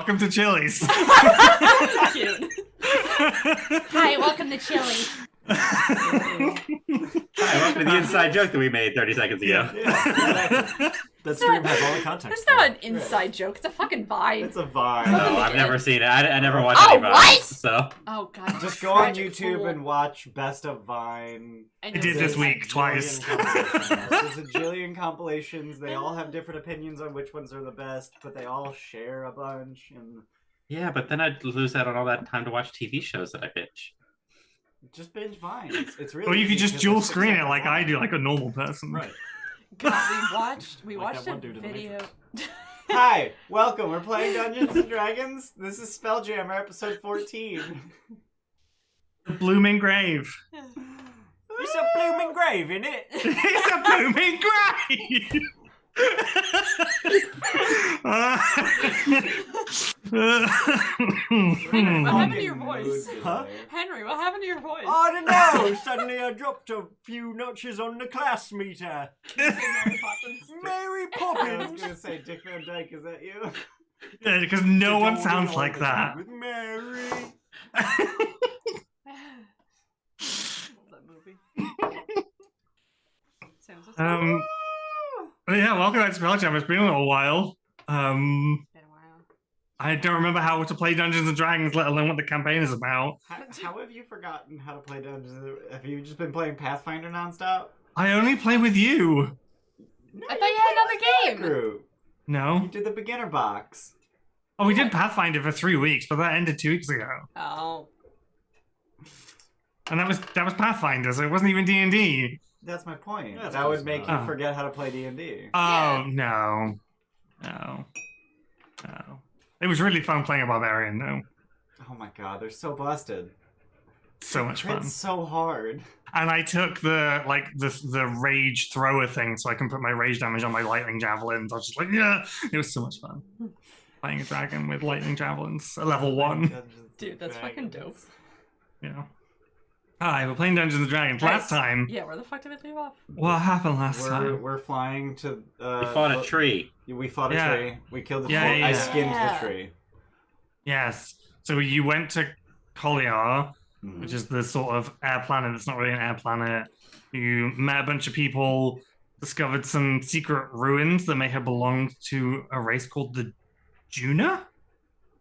welcome to Chili's. Cute. Hi, welcome to Chili's. Hi, welcome to the inside joke that we made 30 seconds ago. Yeah. That stream has all the context. It's not an inside joke. It's a fucking vibe. It's a vibe. No, I've never seen it. I never watched Oh, any Vines, what? so. Oh god. Just go on tragic YouTube fool. and watch Best of Vine. I I know did this week twice. There's a jillion compilations. They all have different opinions on which ones are the best, but they all share a bunch. And Yeah, but then I'd lose out on all that time to watch TV shows that I binge. just binge Vines. It's really. Or you could easy just 'cause dual they're 6 screen it seconds like long. I do, like a normal person. Right. God, we Like watched that a one dude in the video. Hi, welcome. We're playing Dungeons and Dragons. This is Spelljammer, episode 14. The blooming grave. There's a blooming grave in it. It's a blooming grave! Henry, what happened to your voice? Huh? Henry, what happened to your voice? I don't know. Suddenly I dropped a few notches on the class meter. Mary Poppins. Mary Poppins. I was gonna say Dick Van Dyke. Is that you? Yeah, because no one sounds like that. With Mary. That movie. Sounds Yeah, welcome back to Spelljammer. It's been a little while. been a while. I don't remember how to play Dungeons and Dragons, let alone what the campaign is about. How have you forgotten how to play Dungeons? Have you just been playing Pathfinder nonstop? I only play with you. No, I thought you had another game. Group. No. You did the beginner box. Oh, we did Pathfinder for 3 weeks, but that ended 2 weeks ago. Oh. And that was Pathfinder, so it wasn't even D&D. That's my point. That's that would make you Oh. forget how to play D&D. Oh, Yeah. no. No. No. It was really fun playing a Barbarian, though. Oh my god, they're so busted. So much fun. It's so hard. And I took the rage thrower thing so I can put my rage damage on my lightning javelins. I was just like, yeah! It was so much fun. Playing a dragon with lightning javelins at level 1. Dude, that's fucking dope. Yeah. Hi, we're playing Dungeons and Dragons. Last time, Yeah, where the fuck did it leave off? what happened last time? We're flying to. We fought a tree. We fought a Yeah. tree. We killed the Yeah, tree. yeah, I yeah. skinned Yeah. the tree. Yes. So you went to Collier, Mhm. which is the sort of air planet that's not really an air planet. You met a bunch of people, discovered some secret ruins that may have belonged to a race called the Juna.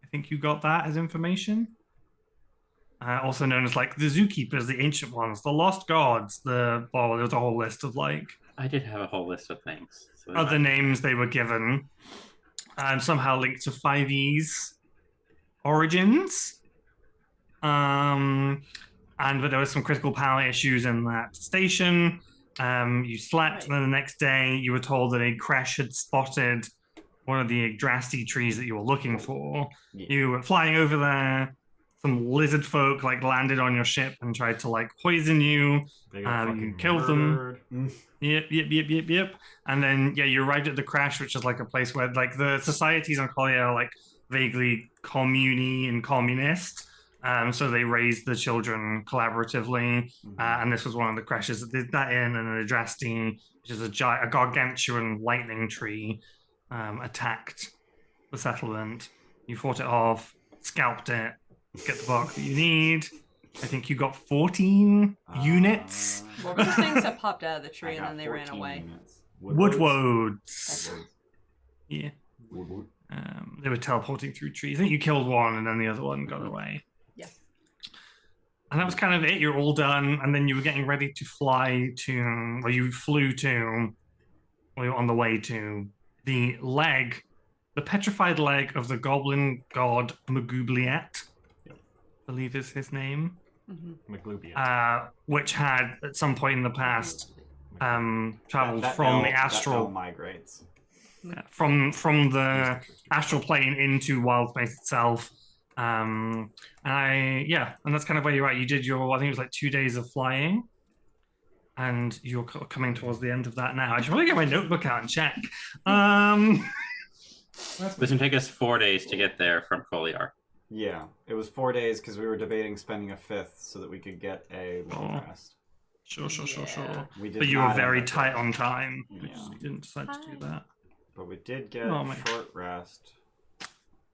I think you got that as information. Also known as like the Zookeepers, the Ancient Ones, the Lost Gods, there was a whole list of like I did have a whole list of things. So other names they were given, and somehow linked to 5e's origins. But there was some critical power issues in that station. You slept, and then the next day you were told that a crash had spotted one of the Yggdrasil trees that you were looking for. Yeah. You were flying over there. Some lizard folk like landed on your ship and tried to like poison you. They got You fucking killed them. murdered. Yep. And then yeah, you arrived at the crash, which is like a place where like the societies on Collier are like vaguely commune and communist. So they raised the children collaboratively, and this was one of the crashes that did that in. And an Yggdrasil, which is a gargantuan lightning tree, attacked the settlement. You fought it off, scalped it, get the bark that you need. I think you got 14 units. What were the things that popped out of the I tree and got then they ran 14 away? units. Woodwoads. Yeah. Woodward. They were teleporting through trees. I think you killed one and then the other one got away. Yeah. And that was kind of it. You're all done. And then you were getting ready to fly to, or you flew to, or you were on the way to the petrified leg of the goblin god Magoobliet, I believe is his name. McGloobian. Which had at some point in the past traveled That from the L astral migrates. from the astral plane into wild space itself. And that's kind of where you're at. You did I think it was like 2 days of flying, and you're coming towards the end of that now. I should probably get my notebook out and check. This can take us 4 days to get there from Collier. Yeah, it was 4 days because we were debating spending a fifth so that we could get a long rest. Sure. We did But you were not very end up tight doing on that. time Yeah. because you didn't decide to do that. But we did get Oh, my- short rest.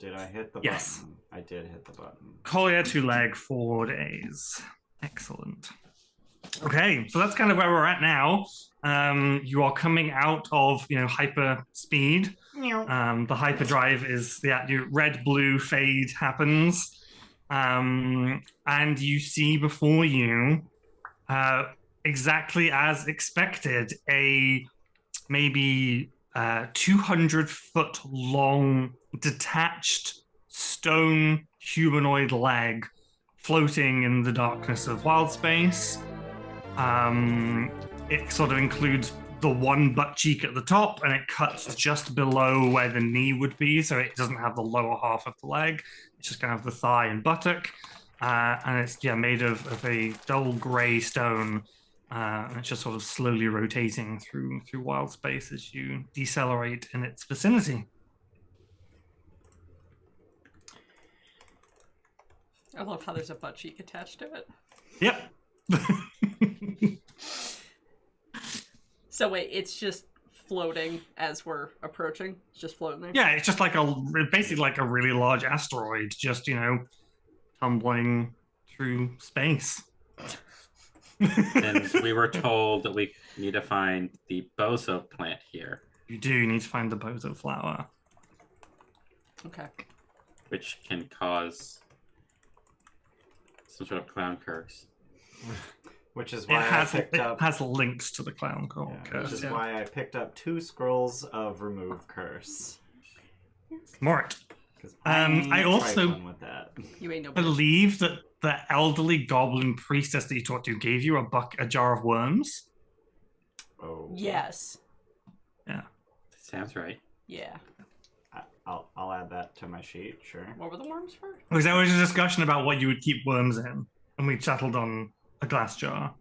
Did I hit the Yes. button? I did hit the button. Collier to leg 4 days. Excellent. Okay, so that's kind of where we're at now. You are coming out of hyper speed. The hyperdrive is the red-blue fade happens, and you see before you, exactly as expected, a maybe 200-foot long detached stone humanoid leg floating in the darkness of wild space. It sort of includes the one butt cheek at the top, and it cuts just below where the knee would be, so it doesn't have the lower half of the leg. It's just kind of the thigh and buttock, and it's made of a dull gray stone, and it's just sort of slowly rotating through wild space as you decelerate in its vicinity. I love how there's a butt cheek attached to it. Yep. So wait, it's just floating as we're approaching? It's just floating there? Yeah, it's just basically like a really large asteroid, just, tumbling through space. And we were told that we need to find the bozo plant here. You do need to find the bozo flower. Okay. Which can cause some sort of clown curse. Which is It why has, I picked it up. has links to the clown curse. Which is why I picked up 2 scrolls of remove curse. Mort. I also with that. You ain't no bitch. believe that the elderly goblin priestess that you talked to gave you a jar of worms. Oh. Yes. Yeah. Sounds right. Yeah. I'll add that to my sheet, sure. What were the worms for? Because there was a discussion about what you would keep worms in, and we settled on a glass jar.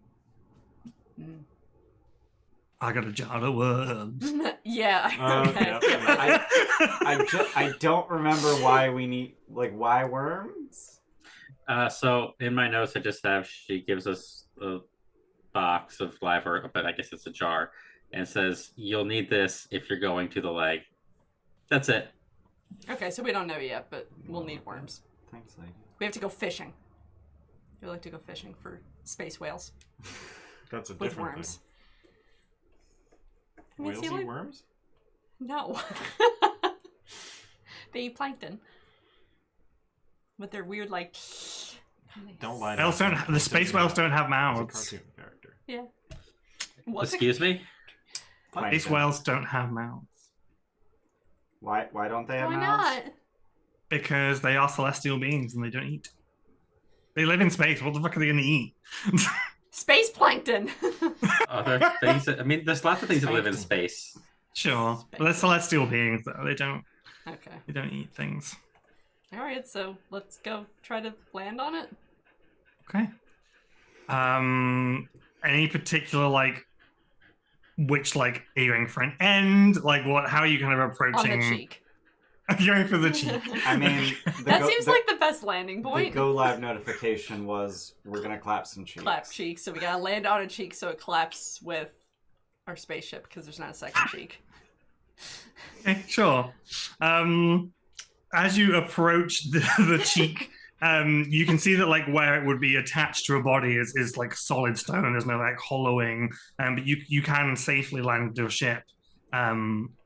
Mm. I got a jar of worms. Yeah. Okay. I don't remember why we need, why worms? So in my notes, I just have she gives us a box of live, but I guess it's a jar, and says you'll need this if you're going to the leg. That's it. Okay, so we don't know yet, but we'll need worms. Thanks, lady. We have to go fishing. We like to go fishing for space whales That's a with different worms. thing. Whales eat worms? No. They eat plankton. With their weird, Don't lie. Whales don't. The space whales don't have He's a mouths. cartoon character. Yeah. What's Excuse me? Space whales don't have mouths Why don't they have Why mouths? not? because they are celestial beings and they don't eat. They live in space. What the fuck are they going to eat? Space plankton. Other things. There's lots of things that live in space. Sure, but they're celestial beings though. They don't Okay. eat things. All right, so let's go try to land on it. Okay. Any particular which are you going for an end? How are you kind of On approaching? the cheek. You're going for the cheek. I mean, That seems like the best landing the point. go live notification was we're gonna clap some cheeks. Clap cheek, so we gotta land on a cheek so it claps with our spaceship because there's not a second cheek. Okay, sure. As you approach the cheek, you can see that where it would be attached to a body is solid stone. There's no hollowing, but you can safely land your ship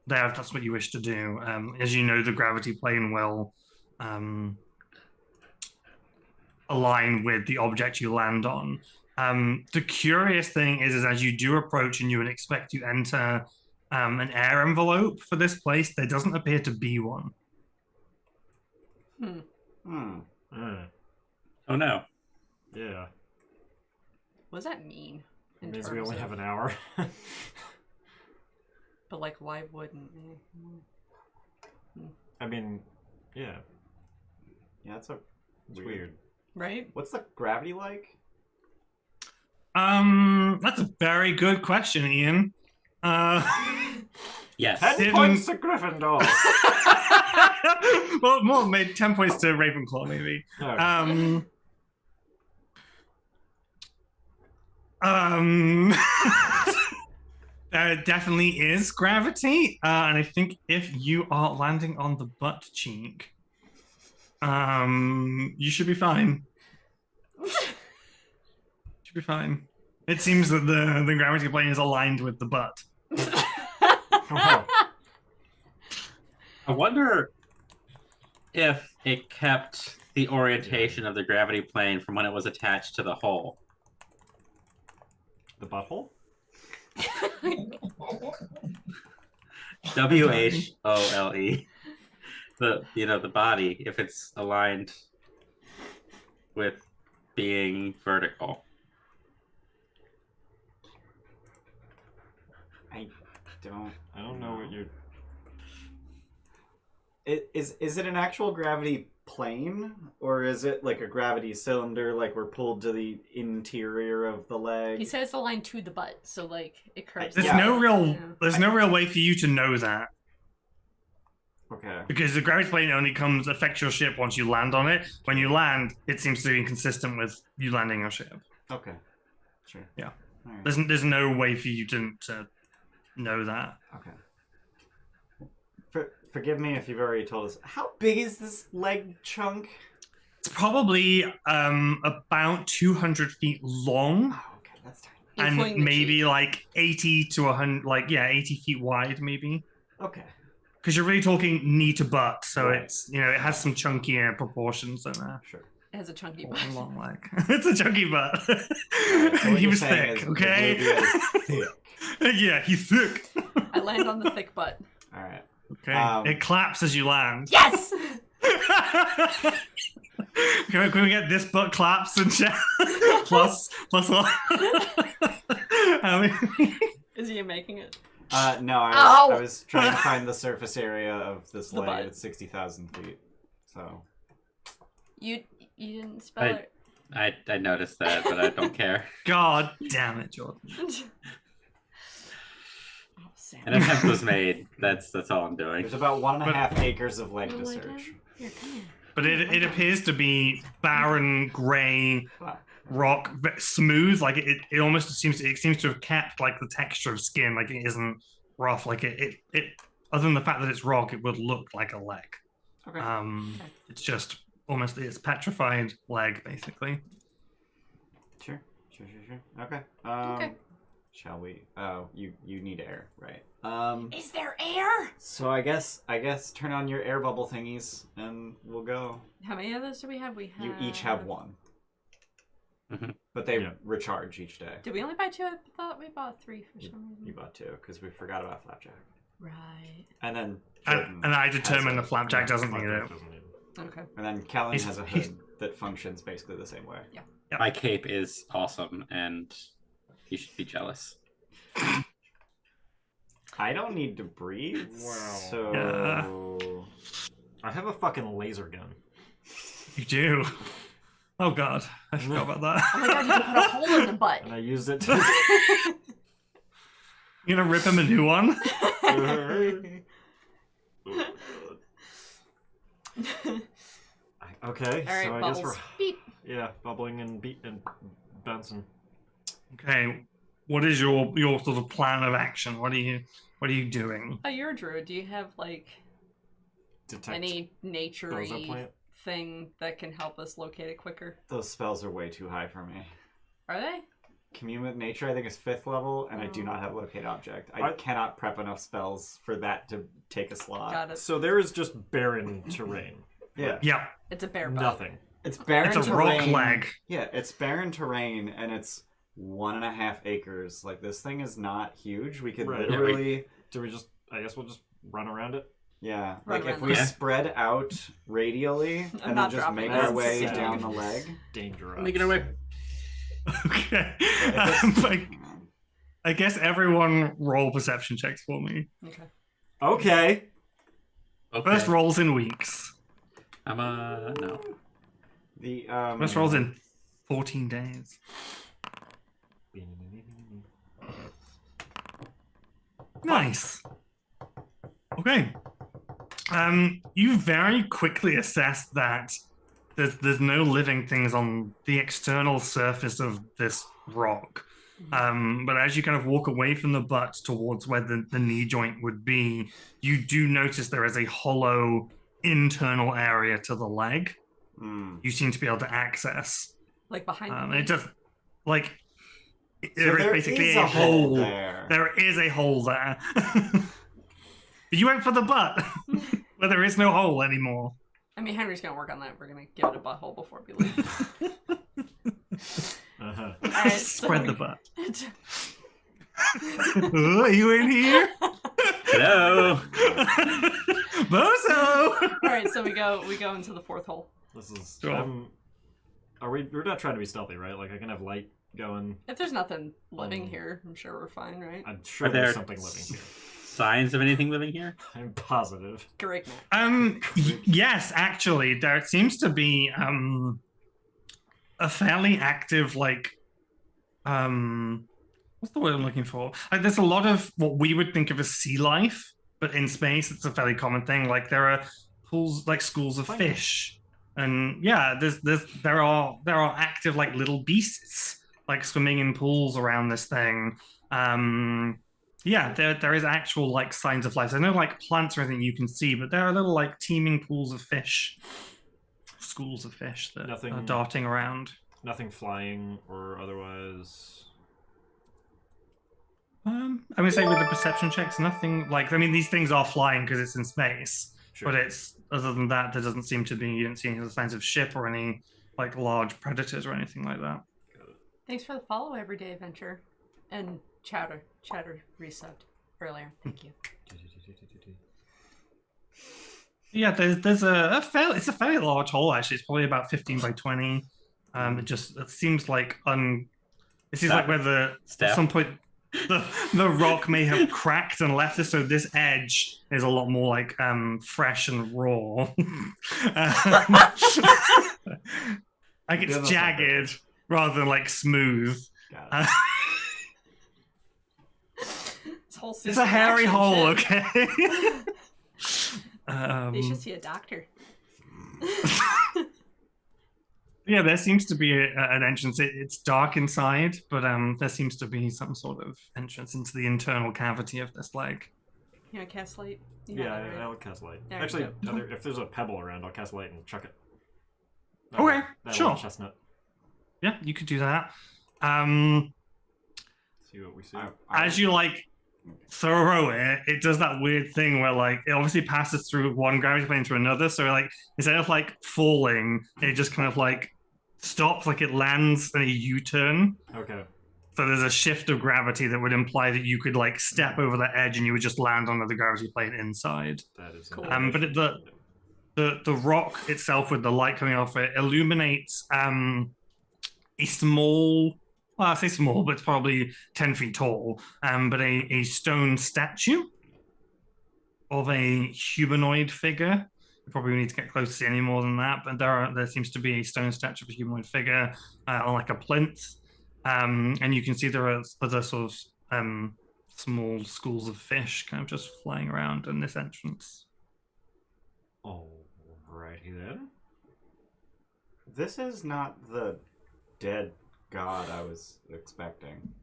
there if that's what you wish to do. As you know, the gravity plane will align with the object you land on. The curious thing is as you do approach and you would expect to enter an air envelope for this place, there doesn't appear to be one. Oh no. Yeah. What does that mean? It means we only have an hour. But why wouldn't they? Yeah. Yeah, it's weird. Right? What's the gravity like? That's a very good question, Ian. Yes. 10 points to Gryffindor. Well, more made 10 points to Ravenclaw, maybe. Okay. There definitely is gravity, and I think if you are landing on the butt cheek, You should be fine. Should be fine. It seems that the gravity plane is aligned with the butt. Oh, I wonder if it kept the orientation of the gravity plane from when it was attached to the hole. the butthole? WHOLE. The body, if it's aligned with being vertical. I don't know what you're. Is it an actual gravity plane, or is it like a gravity cylinder, like we're pulled to the interior of the leg? He says the line to the butt, so like it curves. There's Yeah. no real Yeah. there's no real way for you to know that. Okay. Because the gravity plane only affects your ship once you land on it. When you land, it seems to be inconsistent with you landing your ship. Okay. Sure. Yeah. All right. There's no way for you to know that. Okay. Forgive me if you've already told us. How big is this leg chunk? It's probably about 200 feet long Oh, okay, that's tiny. Including and the maybe cheek. like 80 to 100, 80 feet wide maybe. Okay. Because you're really talking knee to butt, so Right. it's it has some chunkier proportions in there. Sure. It has a chunky Oh, butt. long leg. It's a chunky butt. Alright, so what He you're was saying thick, is okay? the labia is thick. Yeah, he's thick. I land on the thick butt. All right. Okay. It claps as you land. Yes. Can we get this butt claps and chat? plus one. Is he making it? No, Ow! I was trying to find the surface area of this The leg butt. at 60,000 feet. So. You didn't spell it. I noticed that, but I don't care. God damn it, Jordan. Oh, Sam. An attempt was made. That's all I'm doing. There's about 1.5 But- acres of leg to Wanna lay down? search. Here, come here. But it appears to be barren, grey Wow. rock, smooth. Like it almost seems to have kept like the texture of skin. Like it isn't rough. Like it other than the fact that it's rock, it would look like a leg. Okay. It's just almost it's petrified leg basically. Sure. Okay. Okay. Shall we? Oh, you need air, right? Is there air? So I guess turn on your air bubble thingies and we'll go. How many of those do we have? We have. You each have one. Mhm. But they Yeah. recharge each day. Did we only buy 2? I thought we bought 3 for some reason. You bought 2 because we forgot about flapjack. Right. And then And, Jordan and I has determined a- the flapjack doesn't need Flapjack it. doesn't need it. Okay. And then Quelin He's- has a he's- hood that functions basically the same way. My cape is awesome, and you should be jealous. I don't need to breathe. Wow. So I have a fucking laser gun. You do. Oh god, I forgot about that. Oh my god, you can put a hole in the butt. And I used it to. You gonna rip him a new one? Okay, All right, so I bubbles. guess we're Beep. bubbling and bouncing. Okay, what is your sort of plan of action? What are you doing? Oh, you're a druid. Do you have like Detect any bozo nature-y plant. thing that can help us locate it quicker? those spells are way too high for me. Are they? Commune with Nature, I think, is 5th level, and I do not have Locate Object. I I- cannot prep enough spells for that to take a slot. Got it. So there is just barren terrain. Yeah. Yeah, It's a bear butt. Nothing. It's barren it's a terrain. rock leg. Yeah, it's barren terrain, and it's 1.5 acres. Like, this thing is not huge. We could Right. literally... Do we just? I guess we'll just run around it. Yeah, Run like if around we the- spread out radially and then not just dropping make that. our way That's down sad. the leg. Dangerous. Make it away. Okay. If But I guess everyone roll perception checks for me. Okay. Okay. Okay. First rolls in weeks. I'm no. The First rolls in 14 days. Nice. Okay. You very quickly assess that there's no living things on the external surface of this rock. But as you kind of walk away from the butt towards where the knee joint would be, you do notice there is a hollow internal area to the leg. Hmm. You seem to be able to access. Like behind It just like So there is there basically is a a hole hole. there. There is a hole there. You went for the butt, but there is no hole anymore. I mean, Henry's gonna work on that. We're gonna give it a butthole before we leave. Uh-huh. Alright, so Spread we- the butt. Are you in here? Hello. Bozo! Alright, so we go into the fourth hole. This is. Sure. We're not trying to be stealthy, right? Like I can have light going. If there's nothing living here, I'm sure we're fine, right? I'm sure Are there there's something living here. Signs of anything living here? I'm positive. Great, Matt. Yes, actually, there seems to be a fairly active, like, what's the word I'm looking for? Like, there's a lot of what we would think of as sea life, but in space, it's a fairly common thing. Like, there are pools, like schools of fish, and yeah, there are active like little beasts like swimming in pools around this thing. Yeah, there is actual like signs of life. There's no like plants or anything you can see, but there are little like teeming pools of fish, schools of fish that Nothing- are darting around. Nothing flying or otherwise. I would say with the perception checks, nothing like. I mean, these things are flying because it's in space, Sure. but it's other than that, there doesn't seem to be. You don't see any other signs of ship or any like large predators or anything like that. Thanks for the follow, Everyday Adventure. And Chowder resubbed earlier. Thank you. Yeah, there's a fairly, it's a fairly large hole actually. It's probably about 15 by 20. It seems like it seems like where at Steph? some point the rock may have cracked and left us, so this edge is a lot more like fresh and raw. Like it's Yeah, that's not jagged rather than like smooth. Got it. This whole It's a hairy action hole, shit. okay? They should see a doctor. Yeah, there seems to be an entrance. It's dark inside, but there seems to be some sort of entrance into the internal cavity of this leg. You know, cast light. You Yeah, have it, right? I'll cast light. There you Actually, go. if there's a pebble around, I'll cast light and chuck it. Okay, That sure. little chestnut. Yeah, you could do that. See what we see. As you like throw it, it does that weird thing where like it obviously passes through one gravity plane to another. So like instead of like falling, it just kind of like stops, like it lands in a U-turn. Okay. So there's a shift of gravity that would imply that you could like step over the edge and you would just land on the gravity plane inside. That is Cool. But the rock itself with the light coming off it illuminates a small, well, I say small, but it's probably 10 feet tall, but a stone statue of a humanoid figure. You probably need to get close to see any more than that, but there seems to be a stone statue of a humanoid figure on like a plinth. And you can see there are other sort of small schools of fish kind of just flying around in this entrance. Alrighty then. This is not the dead god I was expecting.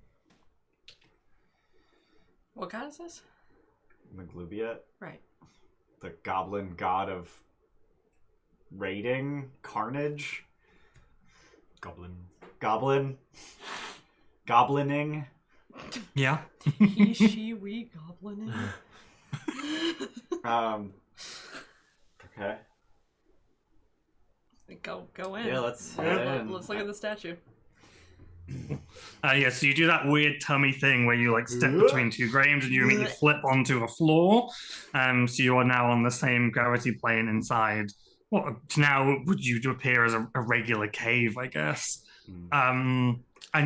What god is this? Maglubiet, Right. the goblin god of raiding, carnage, Goblin. goblining. Yeah. He, she, we, goblin. Okay. Go in. Yeah, let's head in. Let's look at the statue. Yeah, so you do that weird tummy thing where you like step between two graves and you immediately flip onto a floor. So you are now on the same gravity plane inside. What now would you appear as a regular cave, I guess. And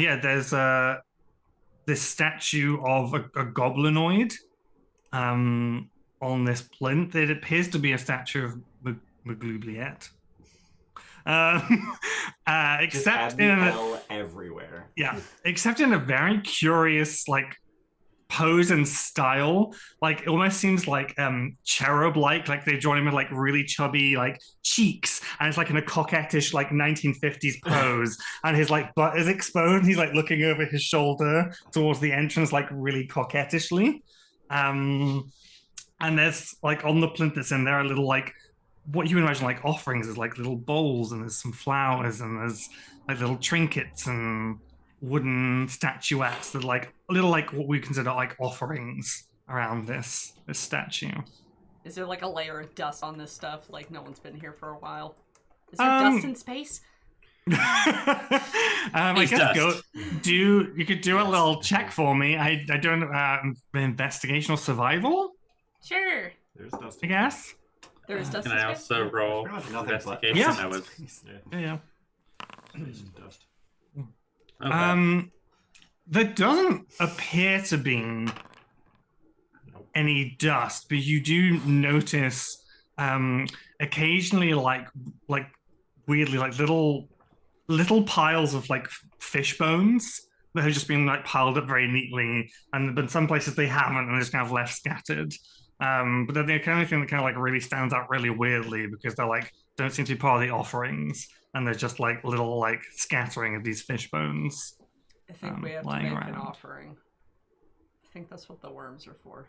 yeah, there's this statue of a goblinoid on this plinth. It appears to be a statue of Maglubiet. Just Except add in the a, L everywhere. yeah, except in a very curious like pose and style. Like it almost seems like cherub-like they've drawn him with like really chubby like cheeks, and it's like in a coquettish like 1950s pose, and his like butt is exposed, and he's like looking over his shoulder towards the entrance like really coquettishly. And there's like on the plinth that's in there a little like what you imagine like offerings is like little bowls, and there's some flowers, and there's like little trinkets and wooden statuettes that are like little like what we consider like offerings around this statue. Is there like a layer of dust on this stuff? Like no one's been here for a while. Is there Um, dust in space? I guess you could do a little check for me. I don't investigation or survival, Sure. There's dust. I guess. There is dust Can in I space. also roll Pretty much nothing but- investigation? Yeah. That was Yeah. There's dust. okay. There doesn't appear to be any dust, but you do notice occasionally like weirdly like little piles of like fish bones that have just been like piled up very neatly, and but in some places they haven't, and they're just kind of left scattered. But then the kind of thing that kind of like really stands out really weirdly because they're like don't seem to be part of the offerings, and they're just like little like scattering of these fish bones. I think we have to lying make an around. offering. I think that's what the worms are for.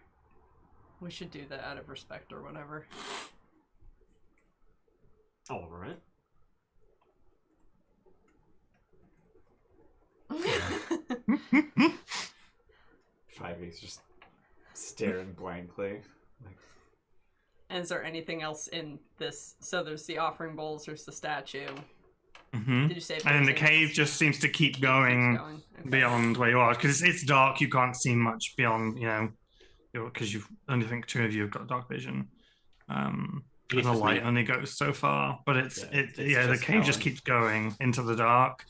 We should do that out of respect or whatever. All right. 5E's just staring blankly. And is there anything else in this? So there's the offering bowls, there's the statue. Mm-hmm. Did you say? And then the there's cave just seems to keep going Okay. beyond where you are because it's dark. You can't see much beyond, because you've only think two of you have got dark vision. And the just light me. only goes so far, but the just cave just Helen. keeps going into the dark.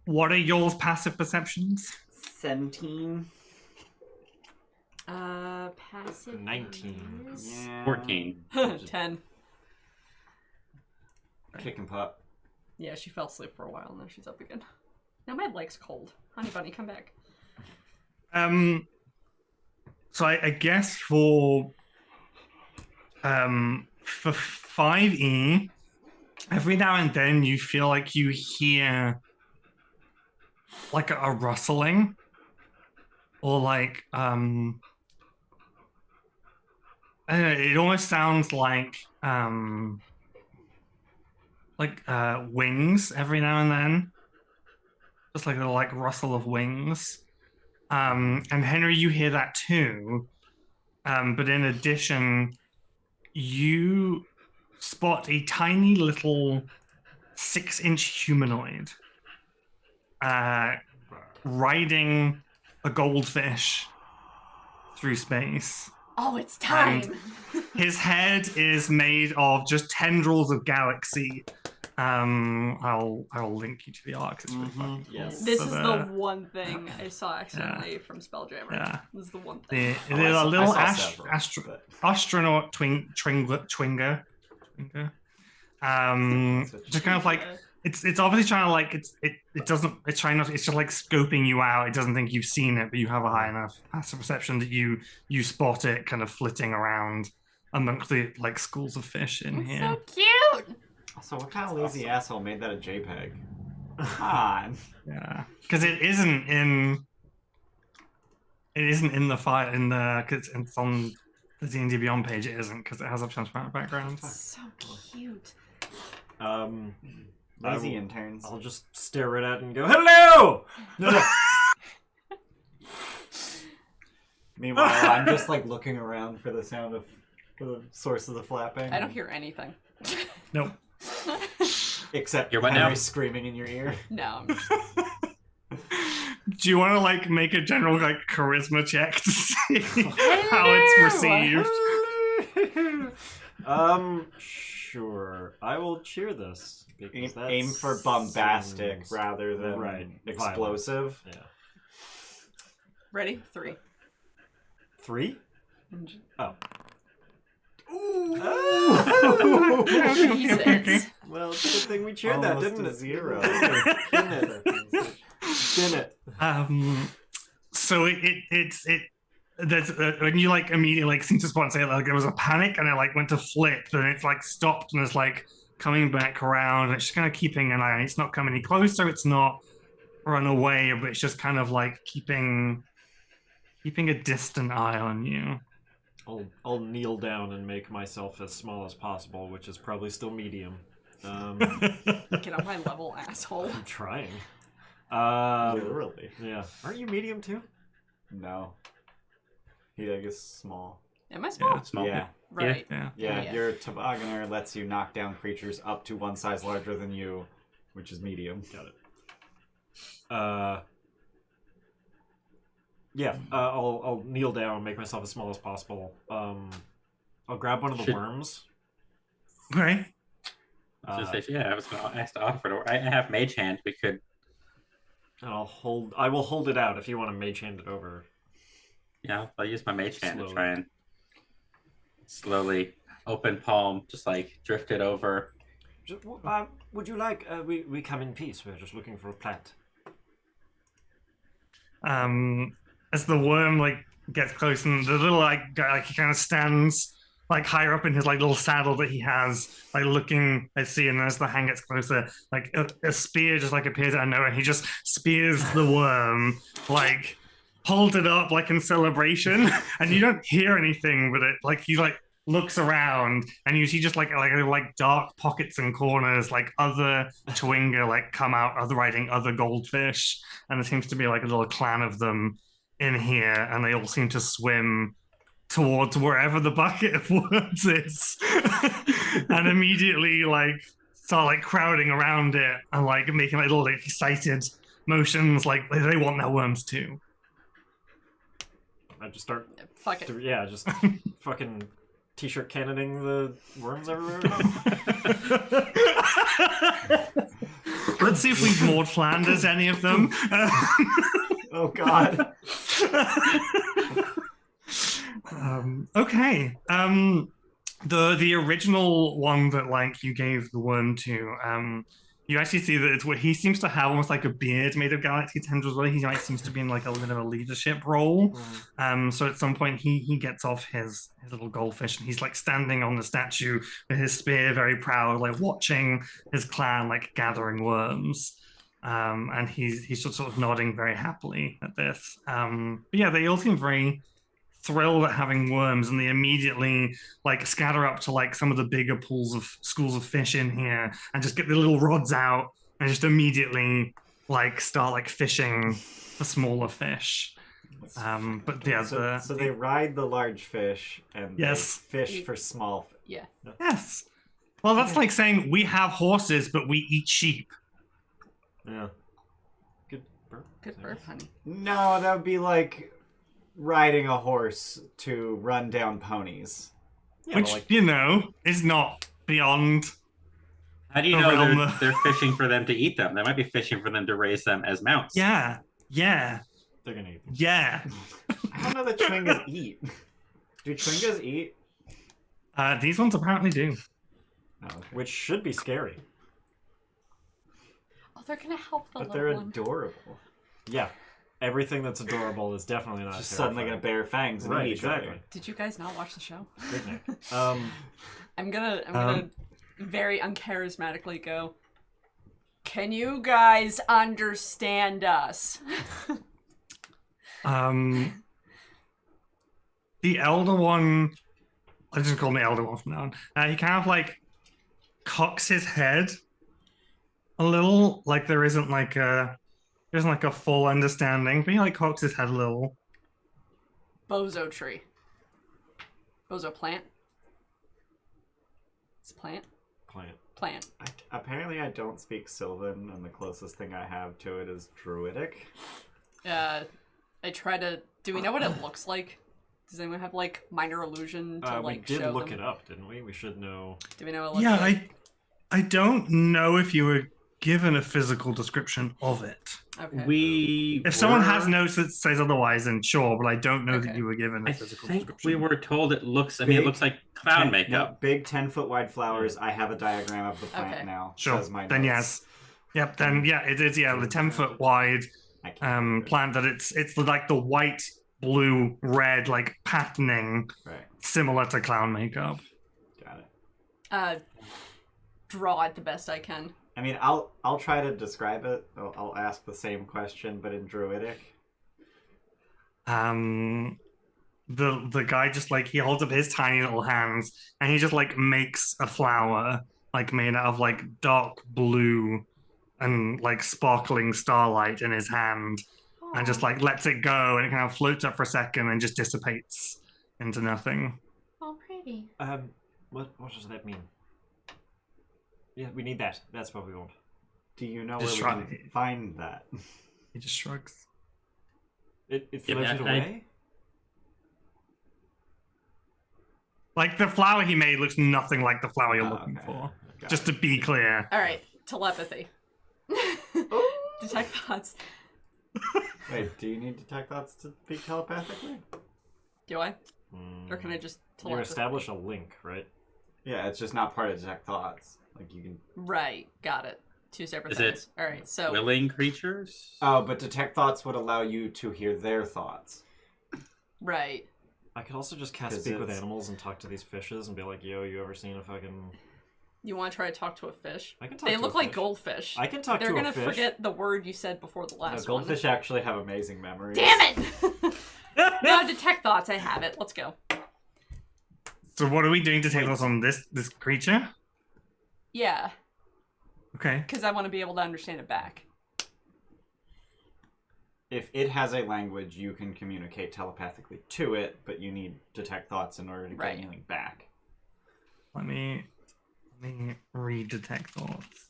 What are yours passive perceptions? 17. Passive. 19. is- Yeah. 14. 10. Kick and pop. Yeah, she fell asleep for a while, and now she's up again. Now my leg's cold. Honey bunny, come back. So I guess for 5E, every now and then you feel like you hear like a rustling, or like I don't know, it almost sounds like wings every now and then, just like a like rustle of wings. And Henry, you hear that too. But in addition, you spot a tiny little 6-inch humanoid riding a goldfish through space. Oh, it's time! His head is made of just tendrils of galaxy. I'll link you to the arc. It's really fucking cool. Yes. This So is the one thing I saw accidentally from Spelljammer. Yeah. This is the one thing. There's a little several, but- astronaut twinger. Just kind of like it's obviously trying to like it's trying not, it's just like scoping you out. It doesn't think you've seen it, but you have a high enough passive perception that you spot it kind of flitting around amongst the like schools of fish in It's here. so cute! So what kind of lazy asshole made that a JPEG? Come on. Yeah, because it isn't in the file because it's on the D&D Beyond page. It isn't because it has a transparent background. It's so cute. Lazy will- interns. I'll just stare it at and go, hello! No. Meanwhile, I'm just like looking around for the source of the flapping. I don't hear anything. Nope. Except You're what Henry now? screaming in your ear. No. Do you want to like make a general like charisma check to see how it's received? Sure. I will cheer this. because that Aim for bombastic seems- rather than Right, explosive. Yeah. Ready? 3. 3? Oh. Jesus. Well, it's a good thing we cheered that, Almost didn't a it? zero. Didn't it? Didn't it? So there's when you like immediately like seem to spot say like there was a panic and it like went to flip, then it's like stopped and it's like coming back around and it's just kind of keeping an eye. It's not coming any closer. It's not run away, but it's just kind of like keeping a distant eye on you. I'll kneel down and make myself as small as possible, which is probably still medium. Get on my level, asshole. I'm trying. Literally. Yeah. Aren't you medium too? No. Hideg is small. Am I small? Small. Yeah. Right. Yeah. Yeah, your tobogganer lets you knock down creatures up to one size larger than you, which is medium. Got it. Yeah, I'll kneel down, make myself as small as possible. I'll grab one of the worms. Okay. I was gonna say, I was gonna ask to offer it. I have Mage Hand. We could. And I will hold it out if you want to mage hand it over. Yeah, I'll use my Mage Hand Slowly. to try and slowly open palm, just like drift it over. Would you like? We come in peace. We're just looking for a plant. As the worm like gets close, and the little guy, he kind of stands like higher up in his like little saddle that he has, like looking at sea, and as the hand gets closer, like a spear just like appears out of nowhere. He just spears the worm, like holds it up like in celebration, and you don't hear anything with it. Like he like looks around, and you see just like dark pockets and corners, like other Chwinga like come out, other riding other goldfish, and there seems to be like a little clan of them in here, and they all seem to swim towards wherever the bucket of worms is, and immediately like start like crowding around it and like making like little like, excited motions, like they want their worms too. I just start. Fuck it. Yeah, just fucking t-shirt cannoning the worms everywhere. Let's see if we've more Flanders any of them. Oh god. Okay. The original one that like you gave the worm to, you actually see that it's where he seems to have almost like a beard made of galaxy tendrils. Where he like seems to be in like a bit of a leadership role. So at some point he gets off his little goldfish, and he's like standing on the statue with his spear, very proud, like watching his clan like gathering worms. And he's sort of nodding very happily at this. But yeah, they all seem very thrilled at having worms, and they immediately like scatter up to like some of the bigger schools of fish in here, and just get the little rods out and just immediately like start like fishing for smaller fish. But yeah, So they ride the large fish and Yes. they fish for small. Yeah. yes. Well, that's like saying we have horses, but we eat sheep. Yeah. Good burp. Good burp, honey. No, that would be like riding a horse to run down ponies. Yeah, Which, but, like, you know, is not beyond. How do you know they're fishing for them to eat them? They might be fishing for them to raise them as mounts. Yeah. they're gonna eat them. Yeah. I don't know that Chwingas eat. Do Chwingas eat? These ones apparently do. Oh, okay. Which should be scary. Oh, they're gonna help the But little they're one. adorable. Yeah. Everything that's adorable is definitely not Just suddenly gonna bare fangs and Right, eat each other. exactly. Did you guys not watch the show? Good name. I'm gonna very uncharismatically go, can you guys understand us? The elder one, I just call him the elder one from now on. He kind of like cocks his head a little, like there isn't like a full understanding, but he like cocks his head a little. Bozo tree. Bozo plant. It's a plant? Plant. Apparently I don't speak Sylvan, and the closest thing I have to it is Druidic. I try to... Do we know what it looks like? Does anyone have, like, minor illusion to, like, we did show look them? it up, didn't we? We should know. Do we know what it looks Yeah, like? I don't know if you were given a physical description of it. Okay. If someone has notes that says otherwise, then sure, but I don't know that Okay. you were given a I physical think description. we were told it looks. I mean, it looks like clown makeup. Big 10-foot wide flowers. I have a diagram of the plant Okay. now. Sure. Says my Then notes. yes. Yep. Then yeah, it is. Yeah, the 10-foot wide I can't read it. plant that it's like the white, blue, red like patterning, Right. similar to clown makeup. Got it. Draw it the best I can. I mean, I'll try to describe it. I'll ask the same question, but in Druidic. the guy just like he holds up his tiny little hands and he just like makes a flower like made out of like dark blue and like sparkling starlight in his hand and just like lets it go and it kind of floats up for a second and just dissipates into nothing. Oh, pretty. What does that mean? Yeah, we need that. That's what we want. Do you know Just where we can find that? He just shrugs. It floated away? Like the flower he made looks nothing like the flower you're looking okay. for. Got Just it. to be clear. All right, telepathy. Detect thoughts. Wait, do you need detect thoughts to speak telepathically? Do I? Or can I just You telepathy? establish a link, right? Yeah, it's just not part of detect thoughts. Like you can. Right, got it. Two separate Is things. All right, so Willing creatures? Oh, but detect thoughts would allow you to hear their thoughts. right. I could also just cast 'Cause Speak with it's- Animals and talk to these fishes and be like, yo, you ever seen a fucking... You want to try to talk to a fish? I can talk They to look a like fish. goldfish. I can talk They're to gonna a fish. forget the word you said before the No, last goldfish actually have amazing memories. one. Damn it! No, detect thoughts. I have it. Let's go. So what are we doing to take us on this creature? Yeah, Okay. because I want to be able to understand it back. If it has a language, you can communicate telepathically to it, but you need detect thoughts in order to Right. get anything back. Let me read detect thoughts.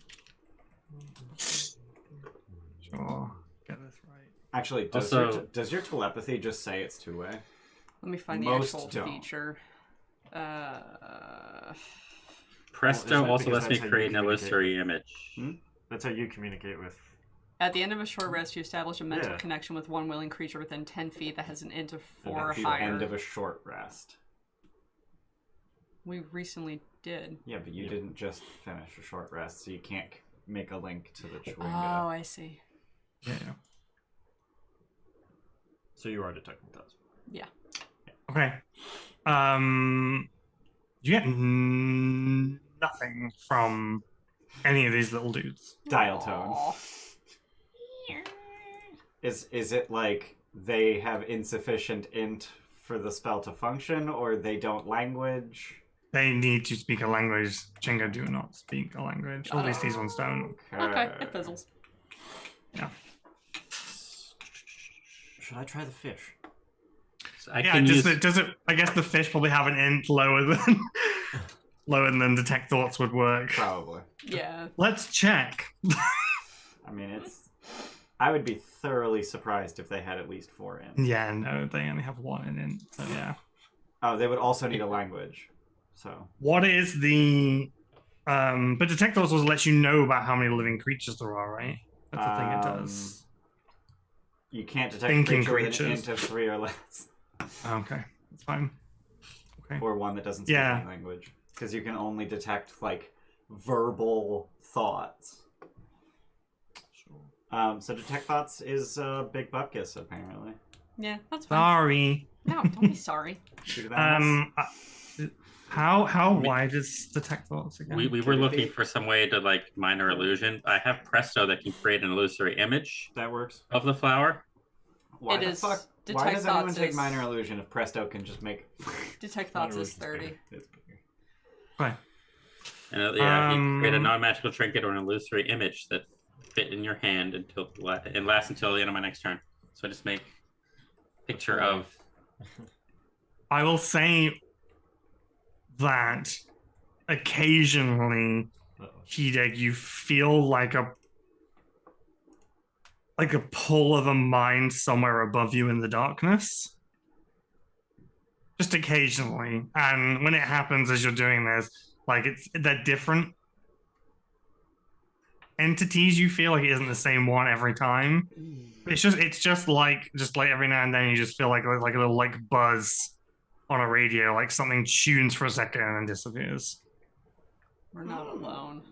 Sure. Get this right. Actually, does your telepathy just say it's two-way? Let me find Most the actual don't. feature. Presto that also because lets me that's how you create an communicate illusory image. That's how you communicate with... At the end of a short rest, you establish a mental Yeah. connection with one willing creature within 10 feet that has an int of 4 or At the higher. end of a short rest. We recently did. Yeah, but you didn't just finish a short rest, so you can't make a link to the Oh, Chewinga. I see. Yeah. So you are detecting thoughts. Yeah. Okay. You get nothing from any of these little dudes. Dial tone. Aw. Is it like they have insufficient int for the spell to function, or they don't language? They need to speak a language. Chinga do not speak a language. At least these ones don't. Okay, it fizzles. Yeah. Should I try the fish? So I Yeah, can use... does it? I guess the fish probably have an int lower than lower than detect thoughts would work. Probably. Yeah. Let's check. I mean, I would be thoroughly surprised if they had at least 4 int. Yeah, no, they only have one in int. So yeah. Oh, they would also need a language. So What is the? But detect thoughts will let you know about how many living creatures there are, right? That's the thing it does. you can't detect Thinking a creature with an creatures. int of 3 or less, Okay, that's fine. Okay. or one that doesn't speak Yeah. any language, because you can only detect like verbal thoughts. So detect thoughts is Big Bupkis apparently. Yeah, that's fine. Sorry. No, don't be sorry. Shoot that. How wide is detect thoughts again? We were looking for some way to like minor illusion. I have Presto that can create an illusory image That works. of the flower. Why It the is- fuck? detect Why does anyone thoughts take is- minor illusion if Presto can just make? Detect thoughts Minor is illusion's 30. bigger. It's bigger. Okay. And you can create a Um, non-magical trinket or an illusory image that fit in your hand and lasts until the end of my next turn. So I just make a picture of. I will say that occasionally, Uh-oh. Hideg, you feel like a pull of a mind somewhere above you in the darkness. Just occasionally. And when it happens as you're doing this, like they're different entities. You feel like it isn't the same one every time. It's just like every now and then you just feel like a little like buzz on a radio, like something tunes for a second and then disappears. We're not alone.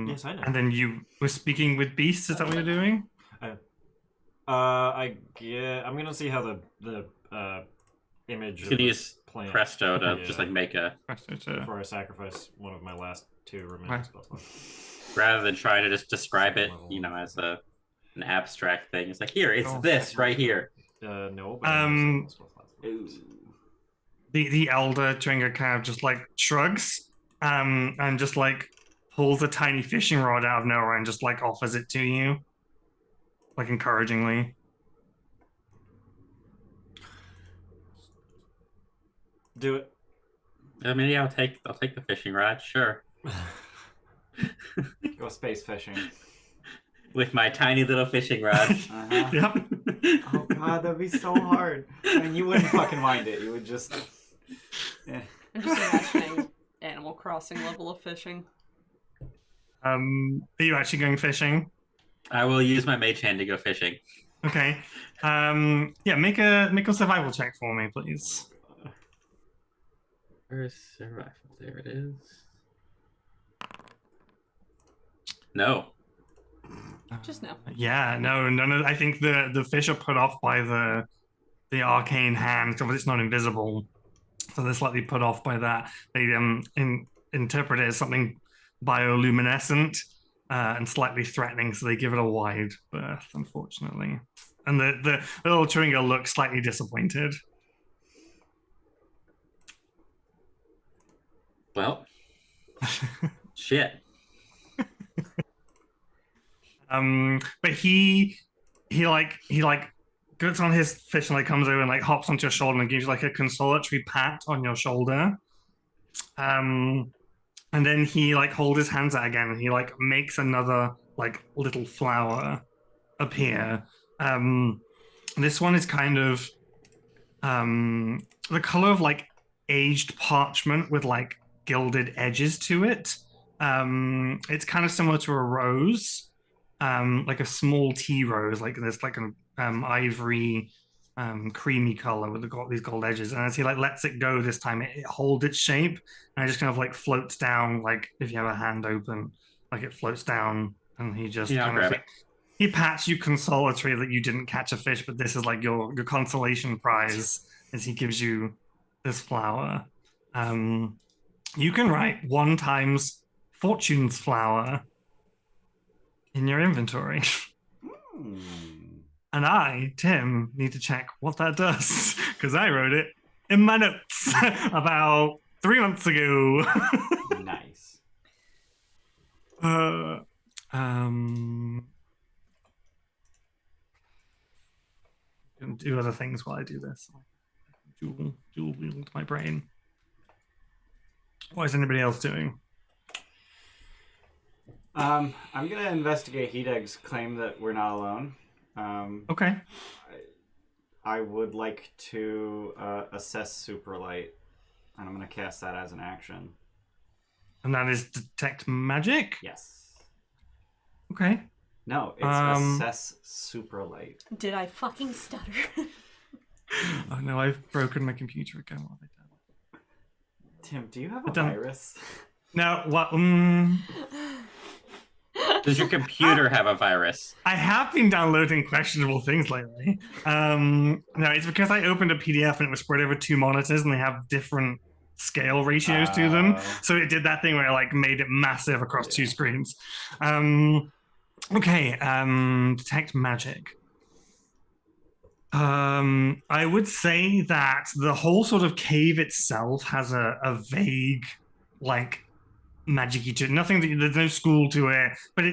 Yes, I know. And then you were speaking with beasts. Is that what you're doing? I'm gonna see how the image You of can the use plant Presto to Yeah. just like make a. before I sacrifice one of my last 2 remaining Okay. spell slots. Rather than try to just describe it, as an abstract thing. It's like, here, it's Oh. this right here. No. But Um, Ooh. the elder Tringa kind of just like shrugs, and just like pulls a tiny fishing rod out of nowhere and just like offers it to you, like encouragingly. Do it. I mean, yeah, I'll take the fishing rod, sure. Go space fishing. With my tiny little fishing rod. Uh-huh. Yep. Oh god, that'd be so hard. I mean, you wouldn't fucking mind it. You would just. Yeah. I'm just imagining Animal Crossing level of fishing. Are you actually going fishing? I will use my mage hand to go fishing. Okay. Yeah, make a survival check for me, please. Where's survival? There it is. No. Just no. Yeah, no. I think the fish are put off by the arcane hand because it's not invisible, so they're slightly put off by that. They interpret it as something bioluminescent and slightly threatening, so they give it a wide berth, unfortunately. And the little Tringa looks slightly disappointed. Well, shit. But he gets on his fish and like comes over and like hops onto your shoulder and gives you like a consolatory pat on your shoulder. And then he like holds his hands out again and he like makes another like little flower appear. This one is kind of the color of like aged parchment with like gilded edges to it. It's kind of similar to a rose, like a small tea rose, like there's like an ivory creamy color with these gold edges. And as he like lets it go this time, it holds its shape and it just kind of like floats down, like if you have a hand open, like it floats down. And he just Yeah, I'll grab it. he pats you consolatory that you didn't catch a fish, but this is like your consolation prize as he gives you this flower. You can write 1 times Fortune's flower in your inventory. And I, Tim, need to check what that does because I wrote it in my notes about 3 months ago. Nice. Can do other things while I do this. Dual wield my brain. What is anybody else doing? I'm gonna investigate Hideg's claim that we're not alone. Okay. I would like to assess Superlight, and I'm gonna cast that as an action. And that is detect magic? Yes. Okay. No, it's assess Superlight. Did I fucking stutter? Oh no, I've broken my computer again. What have I done? Tim, do you have a Done. virus? No, what? Does your computer have a virus? I have been downloading questionable things lately. No, it's because I opened a PDF and it was spread over 2 monitors and they have different scale ratios to them. So it did that thing where it like made it massive across 2 screens. Okay, detect magic. I would say that the whole sort of cave itself has a vague, like, magic-y to it. There's no school to it, but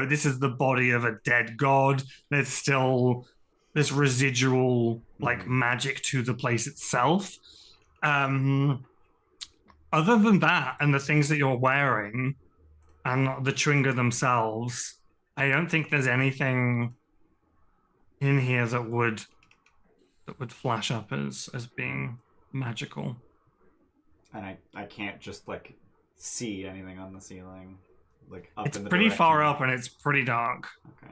this is the body of a dead god. There's still this residual, like, magic to the place itself. Other than that, and the things that you're wearing, and the Tringa themselves, I don't think there's anything in here that would flash up as being magical. And I can't just like see anything on the ceiling, like up It's in the pretty direction. far up and it's pretty dark. Okay.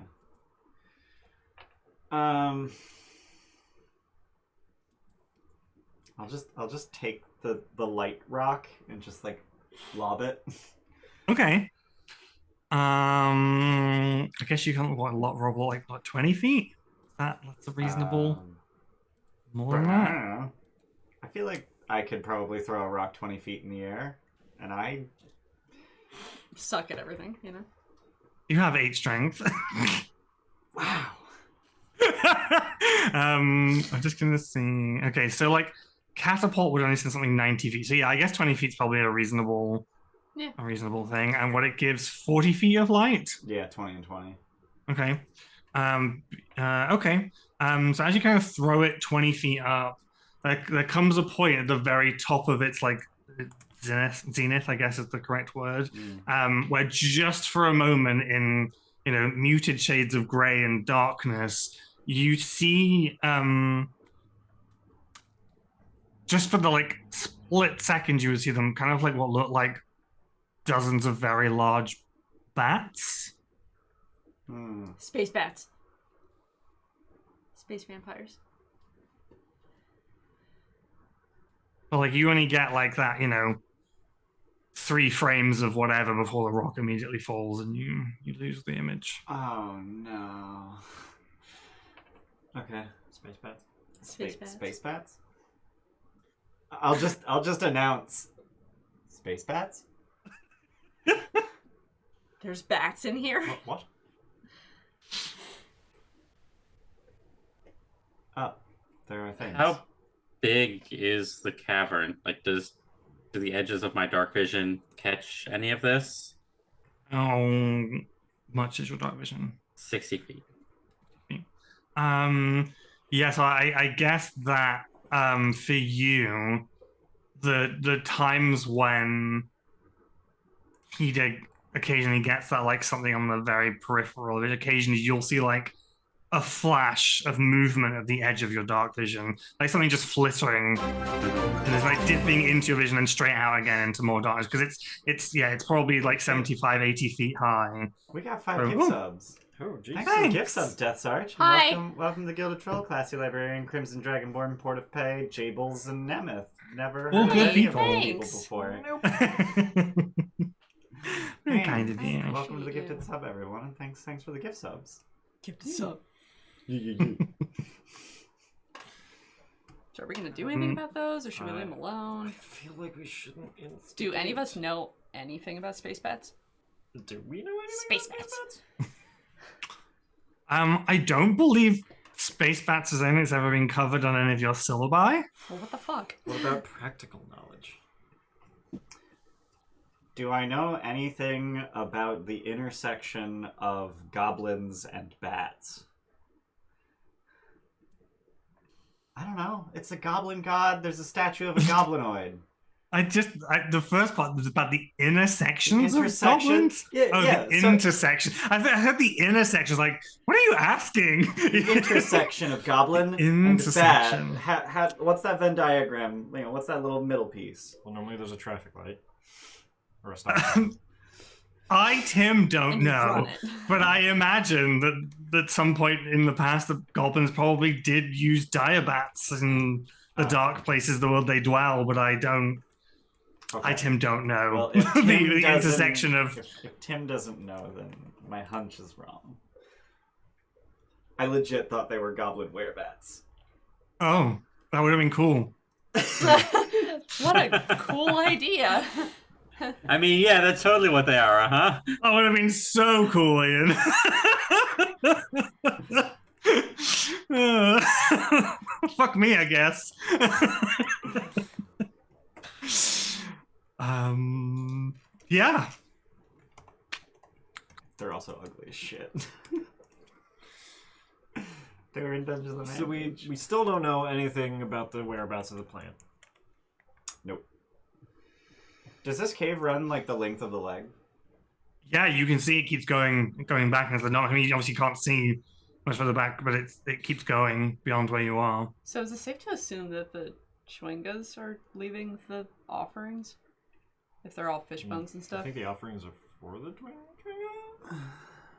I'll just take the light rock and just like lob it. Okay. I guess you can roll like 20 feet. That's a reasonable. More than I that. don't know. I feel like I could probably throw a rock 20 feet in the air, and I Suck at everything, you know? You have 8 strength. wow. I'm just gonna see. Okay, so like catapult would only send something 90 feet. So yeah, I guess 20 feet is probably a reasonable thing. And what it gives 40 feet of light. Yeah, 20 and 20. Okay. Okay. So as you kind of throw it 20 feet up, there comes a point at the very top of its like zenith, I guess is the correct word, where just for a moment in muted shades of gray and darkness, you see just for the like split second you would see them kind of like what look like dozens of very large bats. Space bats. Space vampires. But like you only get like that, 3 frames of whatever before the rock immediately falls and you lose the image. Oh no. Okay. Space bats. Space bats? I'll just announce space bats? There's bats in here. What? Oh, there are things. How big is the cavern? Like, do the edges of my dark vision catch any of this? How much is your dark vision? 60 feet. Yeah, so I guess that for you, the times when Hideg occasionally gets that like something on the very peripheral, occasionally you'll see like a flash of movement at the edge of your dark vision, like something just flittering, and it's like dipping into your vision and straight out again into more darkness, because it's probably like 75, 80 feet high. We got 5 gift subs. Oh, jeez. Thanks for the gift subs, Death Sarge. Hi. Welcome to the Gilded Troll, Classy Librarian, Crimson Dragonborn, Port of Pay, Jables, and Nemeth. Never All heard of good any of people. those people Thanks. before. Very kind of you. Welcome to the Appreciate Gifted you. Sub, everyone, and thanks for the gift subs. Gift sub. Yeah. So are we going to do anything about those, or should we leave them I alone? feel like we shouldn't. Do any of us know anything about space bats? Do we know anything Space about bats. I don't believe space bats is anything that's ever been covered on any of your syllabi. Well, what the fuck? What about practical knowledge? Do I know anything about the intersection of goblins and bats? I don't know. It's a goblin god. There's a statue of a goblinoid. The first part was about the intersections of Intersection? goblins. Yeah, The so- intersection. I heard the intersections. Like, what are you asking? The intersection of goblin Intersection. and bat. What's that Venn diagram? What's that little middle piece? Well, normally there's a traffic light. Or a stop sign. I, Tim, don't And you know, run it. but I imagine that at some point in the past, the goblins probably did use diabats in the dark places of the world they dwell. But I don't. Okay. I, Tim, don't know Well, if Tim the doesn't- intersection of. If Tim doesn't know, then my hunch is wrong. I legit thought they were goblin werebats. Oh, that would have been cool. What a cool idea. I mean, yeah, that's totally what they are, huh? That would have been so cool, Ian. Fuck me, I guess. Yeah. They're also ugly as shit. They were in Dungeons and So Dragons. we still don't know anything about the whereabouts of the plant. Nope. Does this cave run like the length of the leg? Yeah, you can see it keeps going back as the not. I mean, you obviously can't see much further back, but it keeps going beyond where you are. So is it safe to assume that the Chwingas are leaving the offerings? If they're all fish bones and I stuff? think the offerings are for the twin.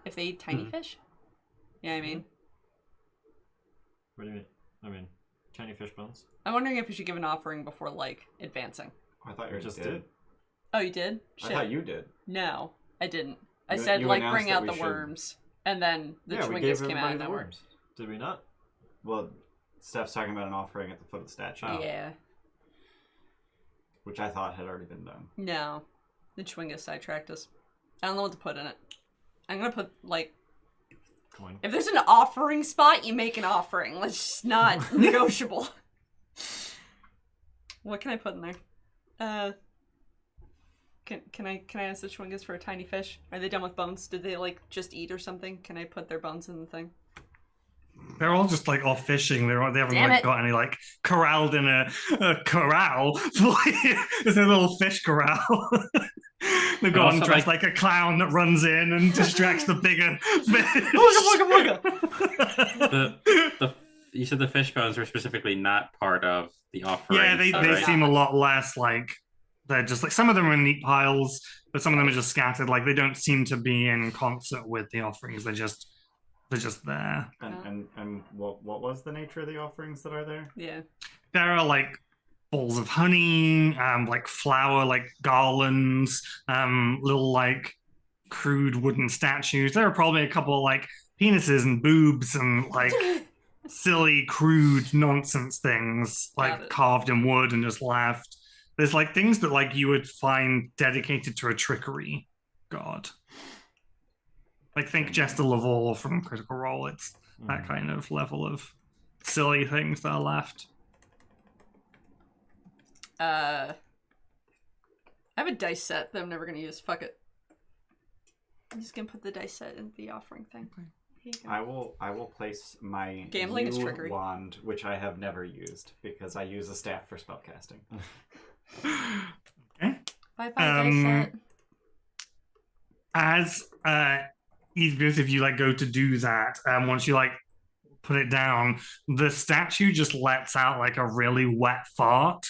If they eat tiny fish? Yeah, I mean. What do you mean? I mean, tiny fish bones. I'm wondering if we should give an offering before, like, advancing. I thought you We just did. did. Oh, you did? I Shit. thought you did. No, I didn't. I You- said, you like, announced bring that out we the should- worms. And then the Yeah, we gave Chwingas came out everybody and the then worms. Did we not? Well, Steph's talking about an offering at the foot of the statue, Oh. Yeah. which I thought had already been done. No. The Chwingas sidetracked us. I don't know what to put in it. I'm gonna put, like, coin. If there's an offering spot, you make an offering. Let's just not negotiable. What can I put in there? Can I ask which one goes for a tiny fish? Are they done with bones? Did they like just eat or something? Can I put their bones in the thing? They're all just like off fishing. They haven't Damn like it. got any like corralled in a corral. There's a little fish corral. They've got also, one dressed like a clown that runs in and distracts the bigger fish. You said the fish bones were specifically not part of the offering. Yeah, they right? seem a lot less like they're just like some of them are in neat piles, but some of them are just scattered. Like they don't seem to be in concert with the offerings. They're just there. And what was the nature of the offerings that are there? Yeah. There are like balls of honey, like flower, like garlands, little like crude wooden statues. There are probably a couple of like penises and boobs and like silly, crude nonsense things like carved in wood and just left. There's like things that like you would find dedicated to a trickery god. Like think Jester Lavore from Critical Role. It's that kind of level of silly things that are left. I have a dice set that I'm never gonna use. Fuck it. I'm just gonna put the dice set in the offering thing. Here you go. I will place my Gambling is Yew trickery. wand, which I have never used because I use a staff for spellcasting. Okay. Bye bye dice set. As both of you like go to do that, once you like put it down, the statue just lets out like a really wet fart.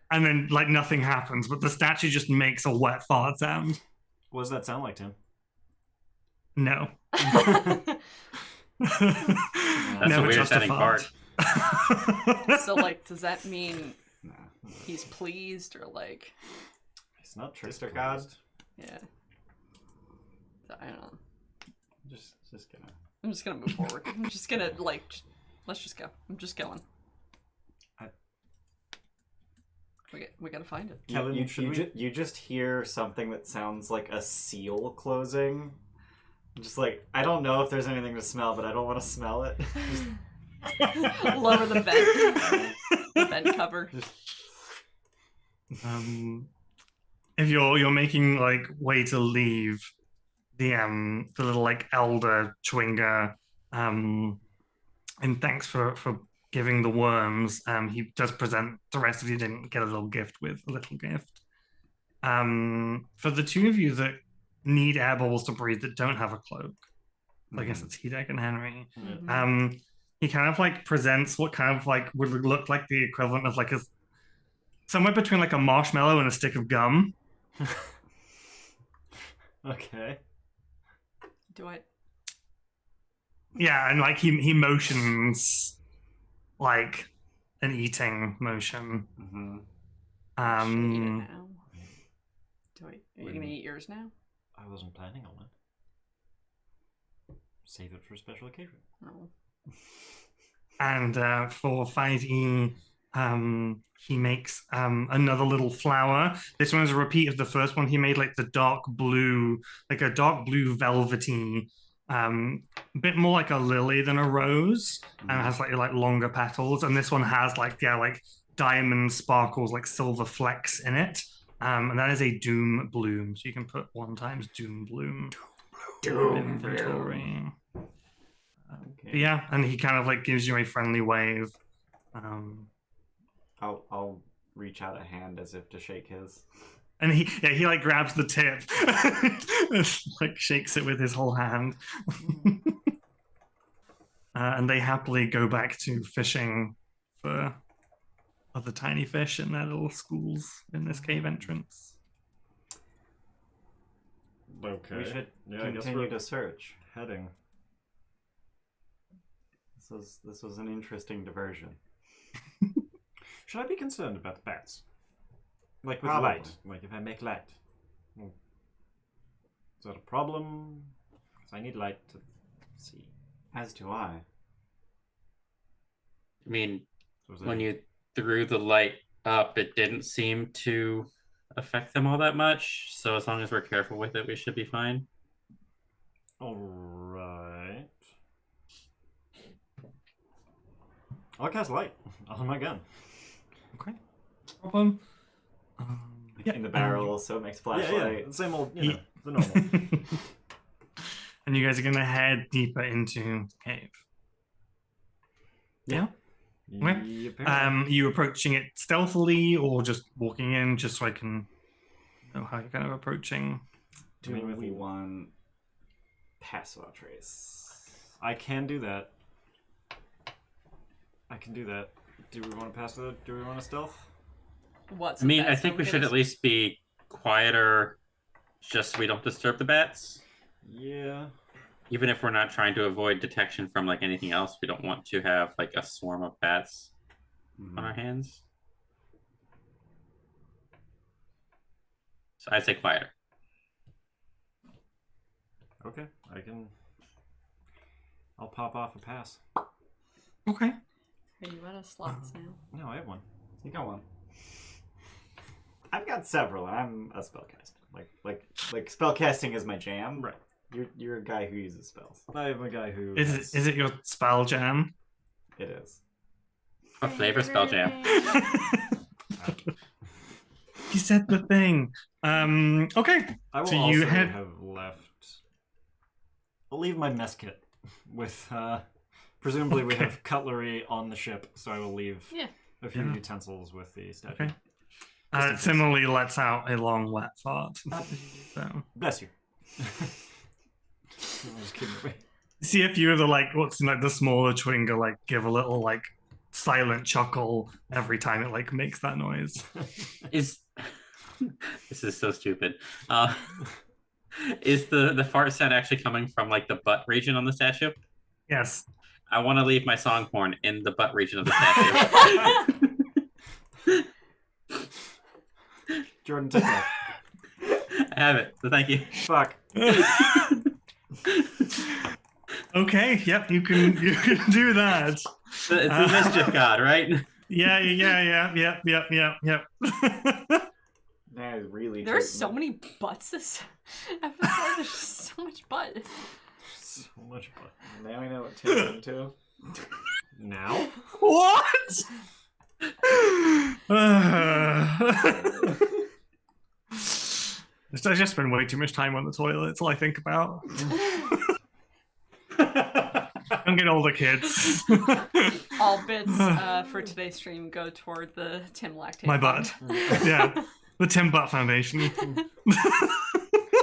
And then like nothing happens, but the statue just makes a wet fart sound. What does that sound like, Tim? No. That's Never a weird just a sounding fart. part. So like, does that mean Nah. he's pleased or like? It's not Trickster God. Yeah. So, I don't know. Just gonna. I'm just gonna move forward. I'm just gonna like. Let's just go. I'm just going. We gotta find it. Kellen, You just hear something that sounds like a seal closing. Just like, I don't know if there's anything to smell, but I don't want to smell it. Lower the vent. The vent cover. If you're making like way to leave, the little like elder Chwinga, and thanks for giving the worms. He does present the rest of you didn't get a little gift with a little gift. For the two of you that need air bubbles to breathe that don't have a cloak, I guess it's Hideg and Henry. Mm-hmm. He kind of like presents what kind of like would look like the equivalent of like a somewhere between like a marshmallow and a stick of gum. Okay. Do I? Yeah, and like he motions like an eating motion. Mm-hmm. Should I eat it now? Are you gonna eat yours now? I wasn't planning on it. Save it for a special occasion. No. And for 5e, he makes another little flower. This one is a repeat of the first one he made, like the dark blue, like a dark blue velvety, a bit more like a lily than a rose, and it has like longer petals. And this one has like diamond sparkles, like silver flecks in it. And that is a doom bloom, so you can put 1 times doom bloom in inventory. Okay. Yeah, and he kind of like gives you a friendly wave. I'll reach out a hand as if to shake his. And he like grabs the tip, like shakes it with his whole hand. And they happily go back to fishing for other tiny fish in their little schools in this cave entrance. Okay. We should I guess continue we're to search. heading. This was an interesting diversion. Should I be concerned about the bats? Like with Probably. light? Like if I make light? Is that a problem? Because I need light to see. As do I. I mean, So is when that- you threw the light up, it didn't seem to affect them all that much. So as long as we're careful with it, we should be fine. Alright. I'll cast light on my gun. Okay. No problem. In the barrel, so it makes flashlight. Yeah. Same old, the normal. And you guys are gonna head deeper into the cave. Yeah. Okay. Yep. You approaching it stealthily or just walking in, just so I can know how you're kind of approaching? Do we want pass without trace? I can do that. I can do that. Do we want to pass with it? Do we want to stealth? What's I mean, I think we should at least be quieter, just so we don't disturb the bats. Yeah. Even if we're not trying to avoid detection from like anything else, we don't want to have like a swarm of bats on our hands. So I'd say quieter. Okay, I'll pop off a pass. Okay. Are you out of slots now? No, I have one. You got one. I've got several, and I'm a spellcaster. Like spellcasting is my jam. Right. You're a guy who uses spells. I have a guy who... Is it your spell jam? It is. What flavor spell jam? You said the thing. Okay. I will So also you had- have left... I'll leave my mess kit with, presumably we Okay. have cutlery on the ship, so I will leave Yeah. a few Yeah. utensils with the statue. Okay. Just in case. Similarly lets out a long wet fart. So. Bless you. I'm just kidding. See if you ever the smaller Twinger give a little silent chuckle every time it makes that noise. Is this is so stupid? Is the fart sound actually coming from the butt region on the statue? Yes. I want to leave my song horn in the butt region of the statue. Jordan, take that. I have it, so thank you. Fuck. Okay, yep, you can do that. It's the mischief god, right? Yeah. That is really. There's so many butts this episode. There's so much butt. So much butt. Now I know what Tim's into. Now? What? I just spend way too much time on the toilet. That's all I think about. I'm getting older, kids. All bits for today's stream go toward the Tim Lactate. My butt. Yeah. The Tim Butt Foundation.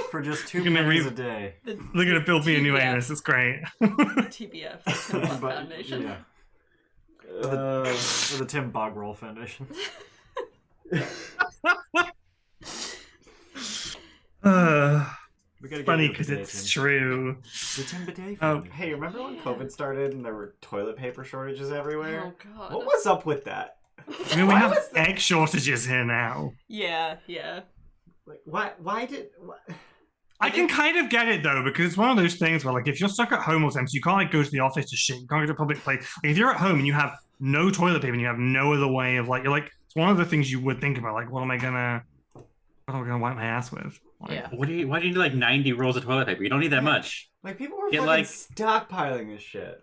For just 2 You're gonna pennies a day. They're going to build me a new TBF. anus. It's great. TBF, the Tim Butt But, Foundation. yeah. For the Tim Bogroll Foundation. We gotta get Funny rid of because the it's Tim. true. The Tim Bidet Oh. Foundation. Hey, remember when COVID started and there were toilet paper shortages everywhere? Oh god. What was up with that? I mean, we Why have was that- egg shortages here now. Yeah. Like, why did? I can kind of get it though, because it's one of those things where, if you're stuck at home all the time, so you can't go to the office to shit, you can't go to a public place. If you're at home and you have no toilet paper and you have no other way of it's one of the things you would think about. What am I gonna wipe my ass with? Yeah. Why do you need 90 rolls of toilet paper? You don't need that much. People were Get, fucking stockpiling this shit.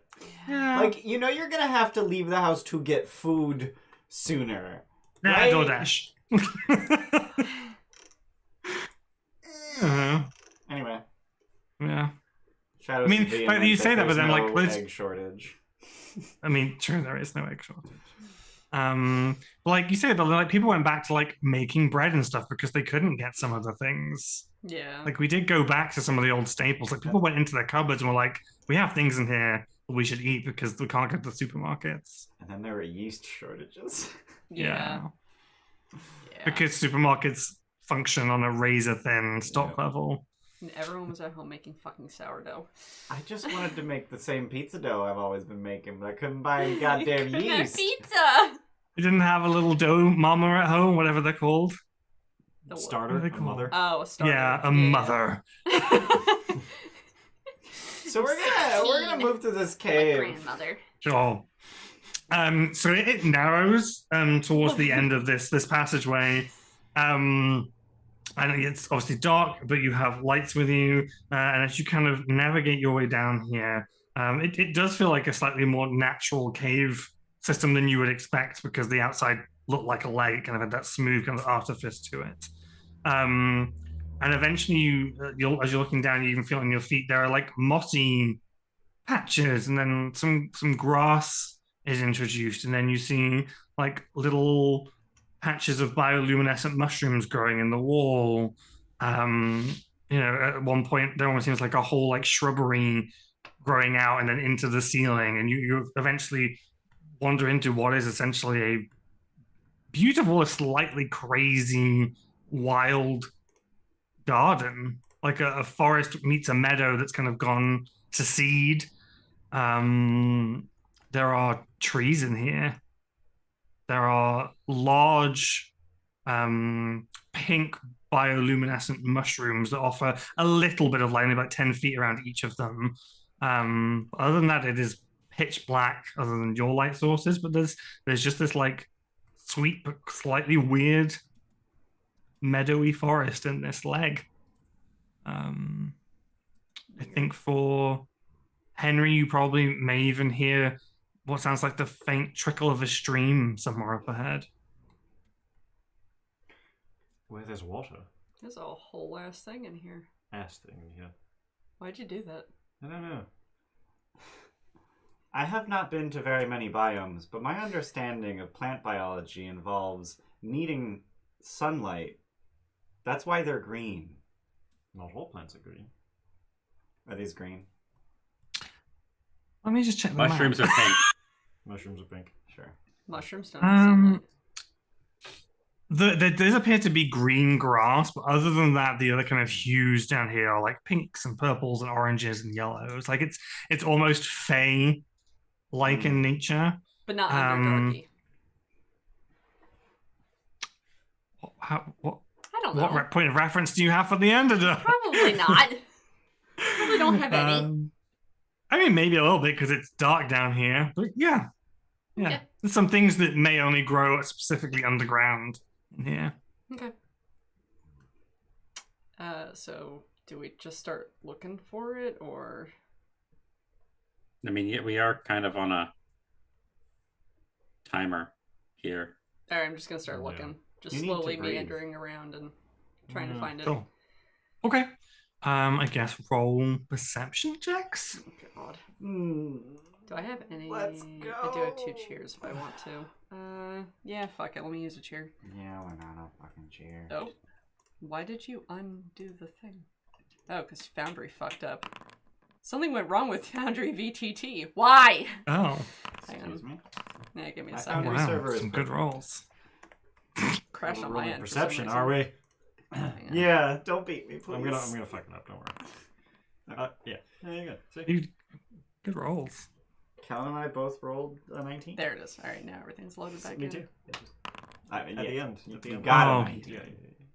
Yeah. You're gonna have to leave the house to get food sooner. Nah, right? DoorDash. Anyway, Yeah. Shadows. I mean, of the like, you say that, but there's then, no let's- egg shortage. I mean, true, there is no egg shortage. But you say, but people went back to making bread and stuff because they couldn't get some of the things. Yeah. We did go back to some of the old staples. People went into their cupboards and were like, we have things in here that we should eat because we can't go to the supermarkets. And then there were yeast shortages. Yeah. Because supermarkets function on a razor thin stock level. And everyone was at home making fucking sourdough. I just wanted to make the same pizza dough I've always been making, but I couldn't buy any goddamn Couldn't have yeast. pizza. You didn't have a little dough mama at home, whatever they're called. The Starter, What are a they called? mother. Oh, a starter. Yeah, a mother. So we're gonna move to this My cave. grandmother. Sure. So it narrows towards the end of this passageway. and it's obviously dark, but you have lights with you. And as you kind of navigate your way down here, it does feel like a slightly more natural cave system than you would expect, because the outside looked like a lake, kind of had that smooth kind of artifice to it. And eventually, as you're looking down, you even feel on your feet there are like mossy patches, and then some grass is introduced, and then you see like little patches of bioluminescent mushrooms growing in the wall. At one point there almost seems like a whole like shrubbery growing out and then into the ceiling, and you eventually wander into what is essentially a beautiful, slightly crazy, wild garden, like a forest meets a meadow that's kind of gone to seed. There are trees in here. There are large pink bioluminescent mushrooms that offer a little bit of light, about 10 feet around each of them. Other than that, it is pitch black, other than your light sources, but there's just this like sweet but slightly weird meadowy forest in this leg. I think for Henry, you probably may even hear what sounds like the faint trickle of a stream somewhere up ahead. Where there's water. There's a whole ass thing in here. Ass thing, yeah. Why'd you do that? I don't know. I have not been to very many biomes, but my understanding of plant biology involves needing sunlight. That's why they're green. Not all plants are green. Are these green? Let me just check the Mushrooms map. are pink. Mushrooms are pink. Sure. Mushrooms don't have sunlight. There does appear to be green grass, but other than that, the other kind of hues down here are like pinks and purples and oranges and yellows. Like it's almost fey like in nature. But not underdarky. What I don't know. what point of reference do you have for the Underdark? Probably not. Probably don't have any. I mean, maybe a little bit because it's dark down here, but yeah. Okay. There's some things that may only grow specifically underground in here. Okay. So do we just start looking for it, or? I mean, yeah, we are kind of on a timer here. All right, I'm just gonna start looking. Just You need to slowly breathe. meandering around and trying to find it. Cool. Okay. I guess roll perception checks. Oh, God. Hmm. Do I have any? Let's I do have 2 go. cheers if I want to. Yeah, fuck it. Let me use a cheer. Yeah, we're not a fucking cheer. Oh. Why did you undo the thing? Oh, because Foundry fucked up. Something went wrong with Foundry VTT. Why? Oh, Hang Excuse on. me. Yeah, give me a I second. found wow. server is Some good perfect. rolls. Crash on my Rolling end. for some perception, reason. are we? Hang on. Yeah, don't beat me, please. I'm gonna fuck it up. Don't worry. Yeah. There you go. See? You, good rolls. Cal and I both rolled a 19. There it is. All right, now everything's loaded back Me in. too. At At the end. At the You end. got Oh. a 19. Yeah.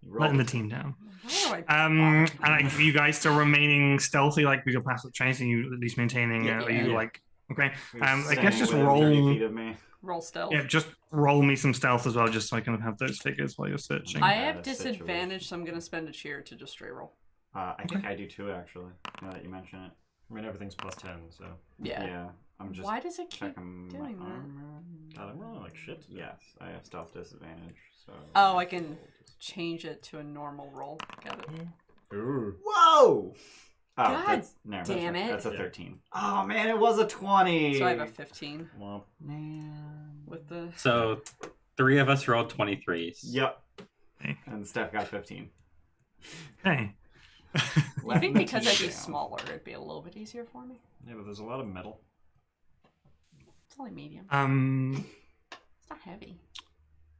You rolled Letting the it. team down. How do I And like, are you guys still remaining stealthy, like with your passive trace, and you at least maintaining? Yeah. Are you Yeah. like okay? You're I guess standing just within roll. 30 feet of me. roll stealth? Yeah, just roll me some stealth as well, just so I can have those figures while you're searching. I bad have situation. disadvantage, so I'm gonna spend a cheer to just straight roll. I think I do too, actually, now that you mention it. I mean, everything's plus 10, so. Yeah. I'm just Why does it keep checking doing my that? armor. God, I'm rolling like shit. Yes, I have stealth disadvantage, so... Oh, I can change it to a normal roll. Got it. Ooh. Whoa! Oh, God damn damn it. That's a Yeah. 13. Oh, man, it was a 20! So I have a 15 Well, Man... with the. So 3 of us rolled 23s. Yep. Okay. And Steph got 15. Okay. You think because I'd be down. smaller, it'd be a little bit easier for me? yeah, but there's a lot of metal. It's only medium. It's not heavy.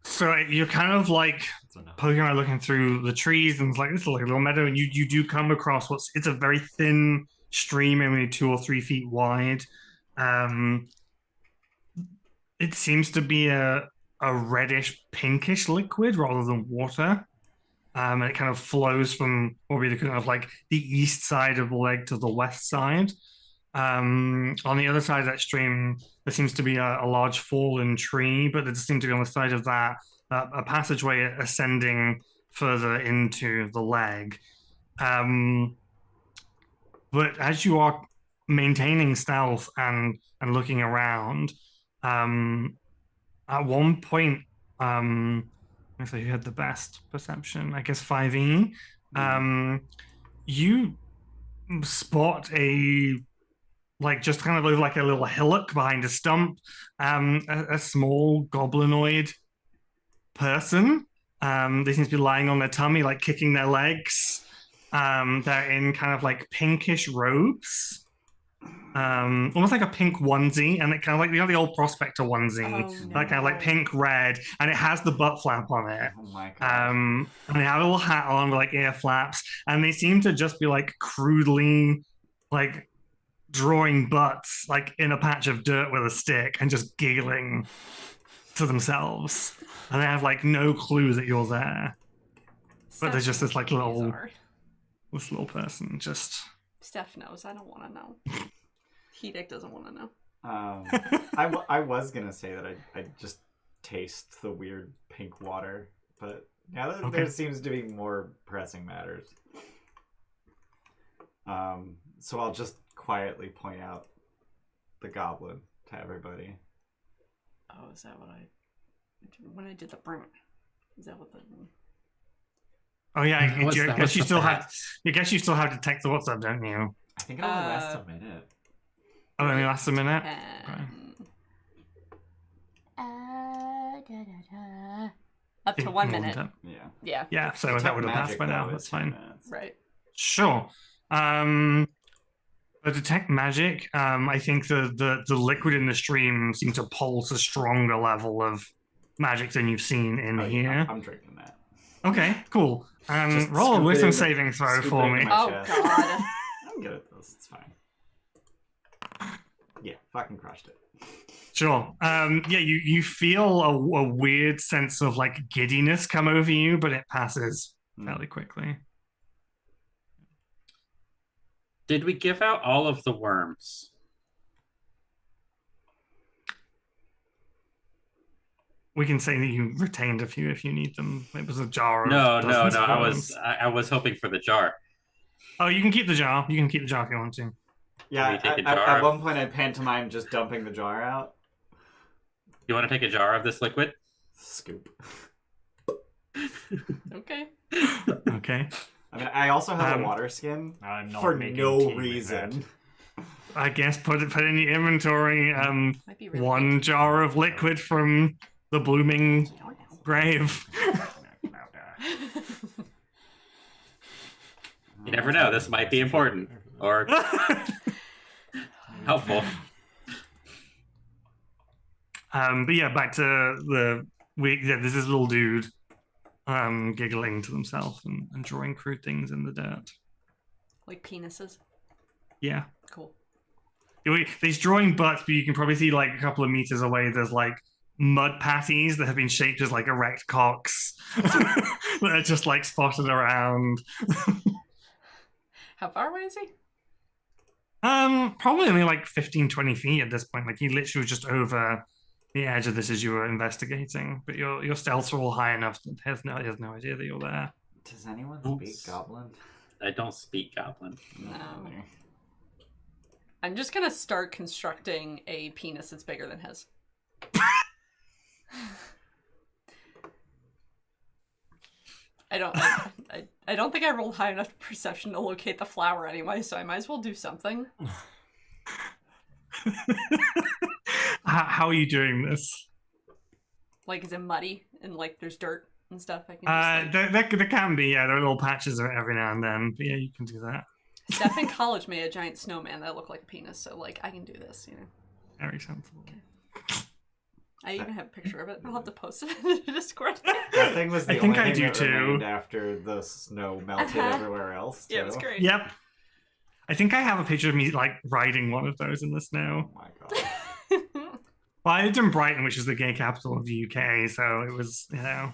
So you're kind of like It's enough. poking around, looking through the trees, and it's like this is like a little meadow, and you do come across it's a very thin stream, maybe 2 or 3 feet wide. It seems to be a reddish pinkish liquid rather than water. And it kind of flows from what would be the kind of like the east side of the lake to the west side. On the other side of that stream, there seems to be a large fallen tree, but there seems to be on the side of that a passageway ascending further into the leg. But as you are maintaining stealth and looking around, at one point, I say who had the best perception? I guess 5e. You spot just kind of like a little hillock behind a stump, a small goblinoid person. They seem to be lying on their tummy, like kicking their legs. They're in kind of like pinkish robes, almost like a pink onesie, and it kind of like the old prospector onesie, that kind of like pink red, and it has the butt flap on it. Oh my god. And they have a little hat on with like ear flaps, and they seem to just be like crudely like drawing butts like in a patch of dirt with a stick and just giggling to themselves, and they have like no clue that you're there. But there's just this like little person just. Steph knows. I don't want to know. Hideg doesn't want to know. I was gonna say that I just taste the weird pink water, but now that there seems to be more pressing matters, so I'll just quietly point out the goblin to everybody. Oh, is that what when I did the burn? Is that what the? Oh yeah, I guess you still have. I guess you still have detect the what's up, don't you? I think it only lasts a minute. Oh, it only lasts a minute. Up to 1 minute. Yeah. Yeah. So that would have passed by now. That's fine. Right. Sure. The detect magic. I think the liquid in the stream seems to pulse a stronger level of magic than you've seen in here. I'm drinking that. Okay, cool. Roll a wisdom saving throw for me. Oh god. I'm good at this. It's fine. Yeah, fucking crushed it. Sure. You feel a weird sense of like giddiness come over you, but it passes fairly quickly. Did we give out all of the worms? We can say that you retained a few if you need them. It was a jar. No. I was hoping for the jar. Oh, you can keep the jar. You can keep the jar if you want to. Yeah, at one point I pantomime just dumping the jar out. You want to take a jar of this liquid? Scoop. Okay. Okay. I mean, I also have a water skin for no reason. I guess put in your inventory. Really one jar of liquid from the blooming grave. You never know. This might be important or helpful. But yeah, back to this is little dude giggling to himself and drawing crude things in the dirt. Like penises? Yeah. Cool. He's drawing butts, but you can probably see like a couple of meters away there's like mud patties that have been shaped as like erect cocks that are just like spotted around. How far away is he? Probably only like 15-20 feet at this point. Like he literally was just over the edge of this as you were investigating, but your stealths are all high enough that he has no idea that you're there. Does anyone speak Goblin? I don't speak Goblin. No. I'm just gonna start constructing a penis that's bigger than his. I don't think I rolled high enough perception to locate the flower anyway, so I might as well do something. How are you doing this? Like, is it muddy and like there's dirt and stuff? I can just, there can be, yeah. There are little patches of it every now and then, but yeah, you can do that. Steph in college made a giant snowman that looked like a penis, so like I can do this, you know. Very sensible. Okay. I even have a picture of it. I'll have to post it in the Discord. That thing was the only thing that too. remained after the snow melted everywhere else. Too. Yeah, it was great. Yep. I think I have a picture of me like riding one of those in the snow. Oh my god. Well, I lived in Brighton, which is the gay capital of the UK, so it was, it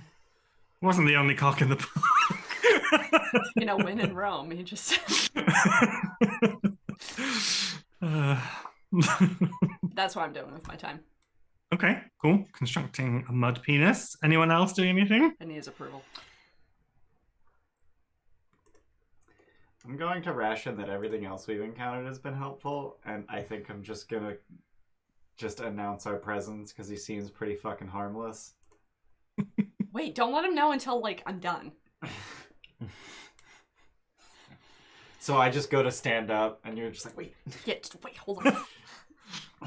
wasn't the only cock in the park. When in Rome, you just... That's what I'm doing with my time. Okay, cool. Constructing a mud penis. Anyone else doing anything? I need his approval. I'm going to ration that everything else we've encountered has been helpful, and I think I'm just gonna announce our presence because he seems pretty fucking harmless. Wait, don't let him know until, like, I'm done. So I just go to stand up, and you're just like, wait. Yeah, just wait, hold on.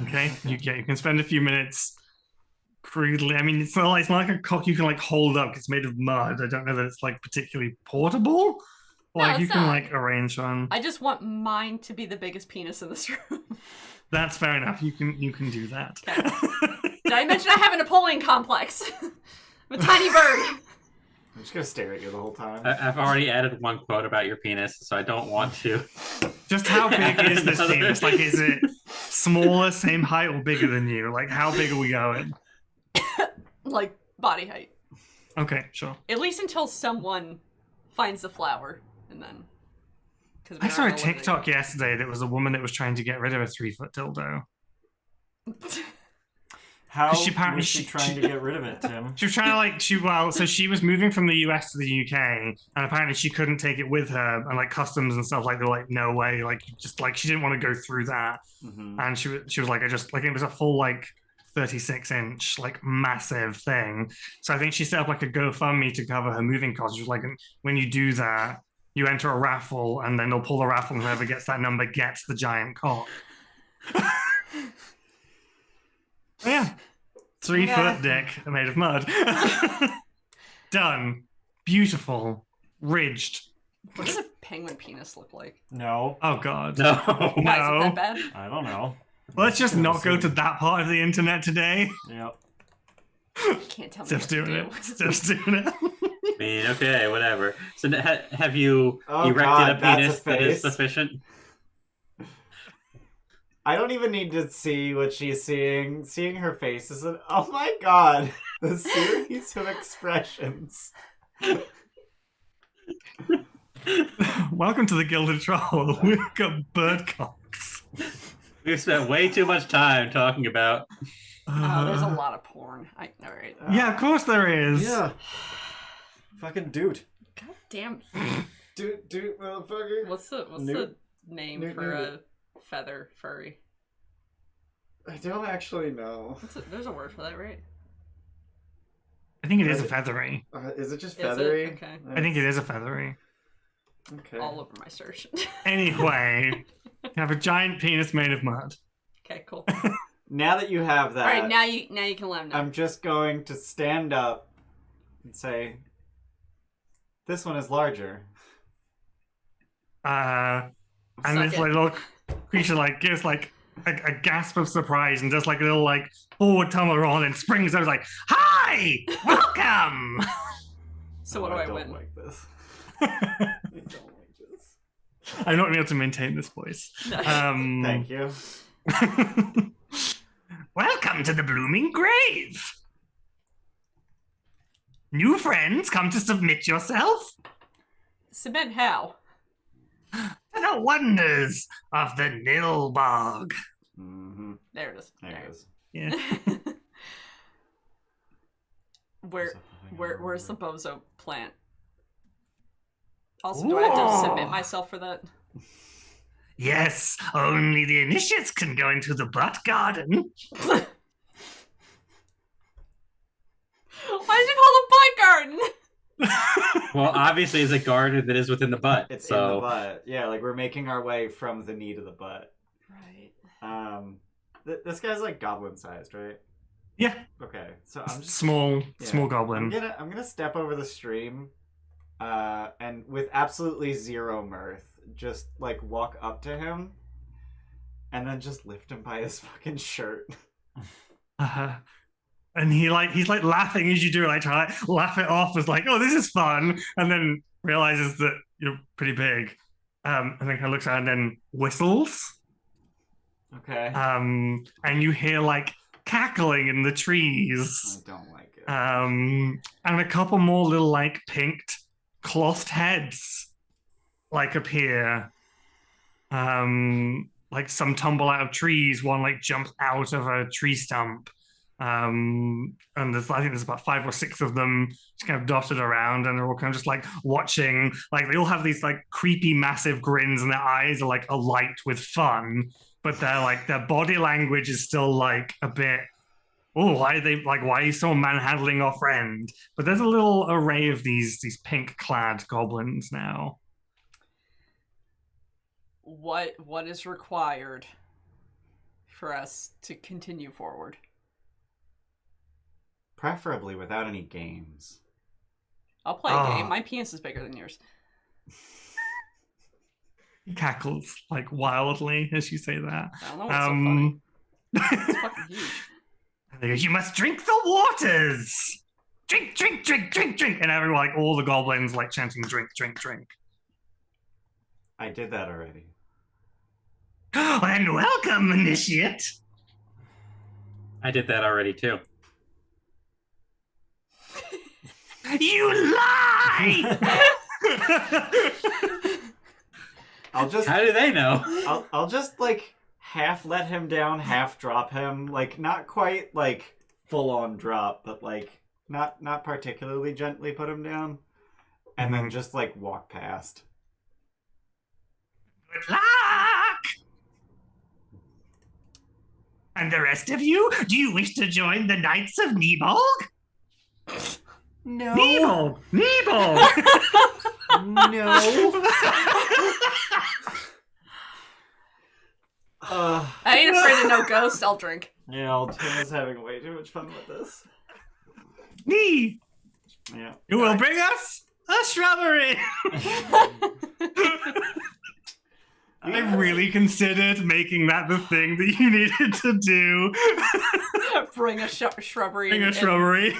Okay, you can spend a few minutes crudely. I mean, it's not like a cock you can like hold up. It's made of mud. I don't know that it's like particularly portable. Like it's you can not. like arrange one. I just want mine to be the biggest penis in this room. That's fair enough. You can do that. Okay. Did I mention I have a Napoleon complex? I'm a tiny bird. I'm just gonna stare at you the whole time. I've already added one quote about your penis, so I don't want to. Just how big is this penis? Like, is it smaller, same height, or bigger than you? Like, how big are we going? Like, body height. Okay, sure. At least until someone finds the flower, and then... I saw a TikTok yesterday that was a woman that was trying to get rid of a 3-foot dildo. How She apparently- was she trying to get rid of it, Tim? She was trying to so she was moving from the US to the UK, and apparently she couldn't take it with her, and like customs and stuff, like they were like, no way, like just like she didn't want to go through that, and she was like, I just like it was a full like 36-inch like massive thing. So I think she set up like a GoFundMe to cover her moving costs. She was like, when you do that, you enter a raffle, and then they'll pull the raffle, and whoever gets that number gets the giant cock. Yeah. 3-foot dick made of mud. Done. Beautiful. Ridged. What does a penguin penis look like? No. Oh, God. No. Why is it that bad? I don't know. Let's just not go to that part of the internet today. Yep. You can't tell me Steph's what to doing do. it. Steph's doing it. I mean, okay, whatever. So have you erected God, a that's penis a that is face. sufficient? I don't even need to see what she's seeing. Seeing her face is oh my god, the series of expressions. Welcome to the Gilded Troll. We've got bird cocks. We've spent way too much time talking about. Oh, there's a lot of porn. All right. Yeah, of course there is. Yeah. Fucking dude. God damn. Dude, motherfucker. What's the Newt. name Newt, for Newt. a feather furry? I don't actually know. There's a word for that, right? I think it is a feathery. Is it just Is it? feathery? Okay. I think it is a feathery. Okay. All over my search. Anyway, you have a giant penis made of mud. Okay, cool. Now that you have that, All right, now you can let him know. I'm just going to stand up and say, "This one is larger." And Suck this it. little creature like gives like a gasp of surprise and does like a little like forward tumble roll and springs over like, "Hi, welcome." So what do I don't win? like this. I don't like this. I'm not able to maintain this voice. Thank you. Welcome to the Blooming Grave. New friends, come to submit yourself Submit how? to the wonders of the Nilbog. Mm-hmm. There it is. There it is. Yeah. Where's the bozo plant? Also, do I have to submit myself for that? Yes, only the initiates can go into the butt garden. Why is it called a butt garden? Well, obviously, it's a garden that is within the butt. It's so in the butt. Yeah, like we're making our way from the knee to the butt. Right. This guy's like goblin sized, right? Yeah, Okay, so I'm just small yeah. goblin. I'm gonna step over the stream, and with absolutely zero mirth, just like walk up to him, and then just lift him by his fucking shirt. And he's like laughing as you do it, like try to laugh it off as like, oh, this is fun, and then realizes that you're pretty big, and then kind of looks around and then whistles, Okay. and you hear like cackling in the trees, I don't like it. and a couple more little like pinked clothed heads like appear, like some tumble out of trees. One like jumps out of a tree stump. And I think there's about 5 or 6 of them just kind of dotted around, and they're all kind of just like watching. Like they all have these like creepy, massive grins, and their eyes are like alight with fun, but their body language is still like a bit. Oh, why are you so manhandling our friend? But there's a little array of these pink-clad goblins now. What is required for us to continue forward? Preferably without any games. I'll play a game. My penis is bigger than yours. He cackles like wildly as you say that. I don't know what's so funny. It's fucking huge. You must drink the waters. Drink, drink, drink, drink, drink, and everyone, like all the goblins, like chanting, drink, drink, drink. I did that already. And welcome, initiate. I did that already too. You lie! I'll just. How do they know? I'll just like half let him down, half drop him. Like not quite like full on drop, but like not particularly gently put him down, and then just like walk past. Good luck! And the rest of you, do you wish to join the Knights of Nibolg? No. Nibolg! No. I ain't afraid of no ghost. I'll drink. Yeah, Tim is having way too much fun with this. Me! Yeah. You will bring us a shrubbery! I really considered making that the thing that you needed to do. Bring a shrubbery. Bring a shrubbery.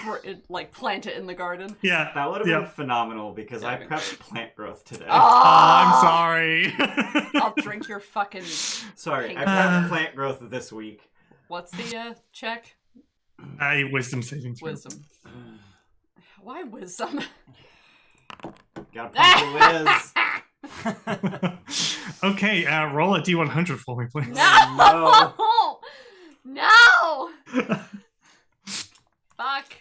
Like plant it in the garden. Yeah. That would have been phenomenal because I prepped plant growth today. Oh, I'm sorry. I'll drink your fucking. Sorry, I prepped plant growth this week. What's the check? Wisdom saving throw. Wisdom. Why wisdom? Gotta punch your whiz. Okay, roll a d100 for me, please. No! No! Fuck.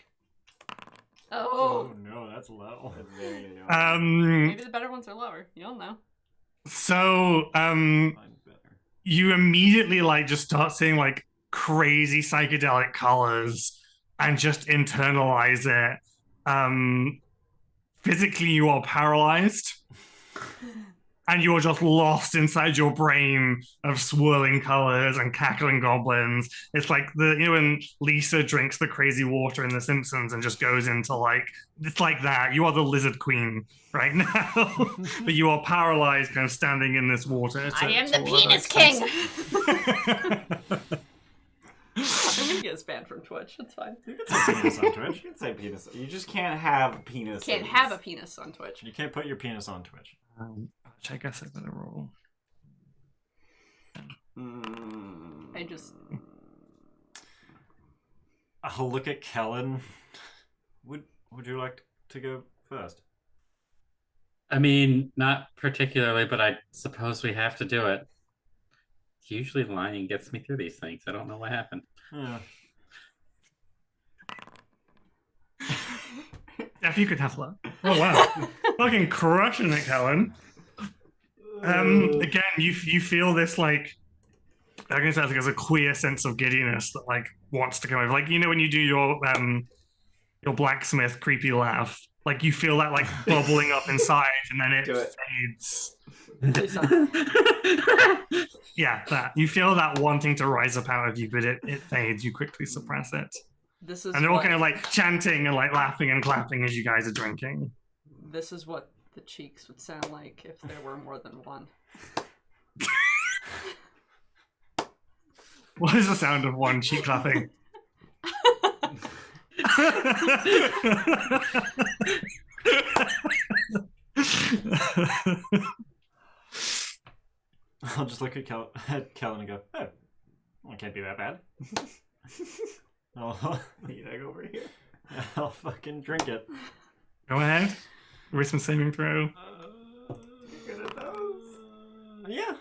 Oh. No, that's low. That's very low. Maybe the better ones are lower. You don't know. So, you immediately like just start seeing like crazy psychedelic colors and just internalize it. Physically, you are paralyzed. And you're just lost inside your brain of swirling colors and cackling goblins. It's like when Lisa drinks the crazy water in The Simpsons and just goes into like, it's like that. You are the lizard queen right now. But you are paralyzed, kind of standing in this water. I am the penis king! I'm gonna get us banned from Twitch. That's fine. You can say penis on Twitch. You can say penis. You just can't have penis. Can't have a penis on Twitch. You can't put your penis on Twitch. I guess I better roll. I just. I'll look at Quelin. Would you like to go first? I mean, not particularly, but I suppose we have to do it. Usually lying gets me through these things. I don't know what happened. Yeah. If you could have luck. Oh wow. Fucking crushing it, Helen. Again, you feel this like I guess there's a queer sense of giddiness that like wants to come over. Like when you do your blacksmith creepy laugh, like you feel that like bubbling up inside and then it fades. Yeah, that. You feel that wanting to rise up out of you, but it fades. You quickly suppress it. And they're all kind of like chanting and like laughing and clapping as you guys are drinking. This is what the cheeks would sound like if there were more than one. What is the sound of one cheek clapping? I'll just look at Quelin and go, oh, it can't be that bad. I'll Hideg over here. I'll fucking drink it. Go ahead. Wisdom saving throw. Good at those. Yeah.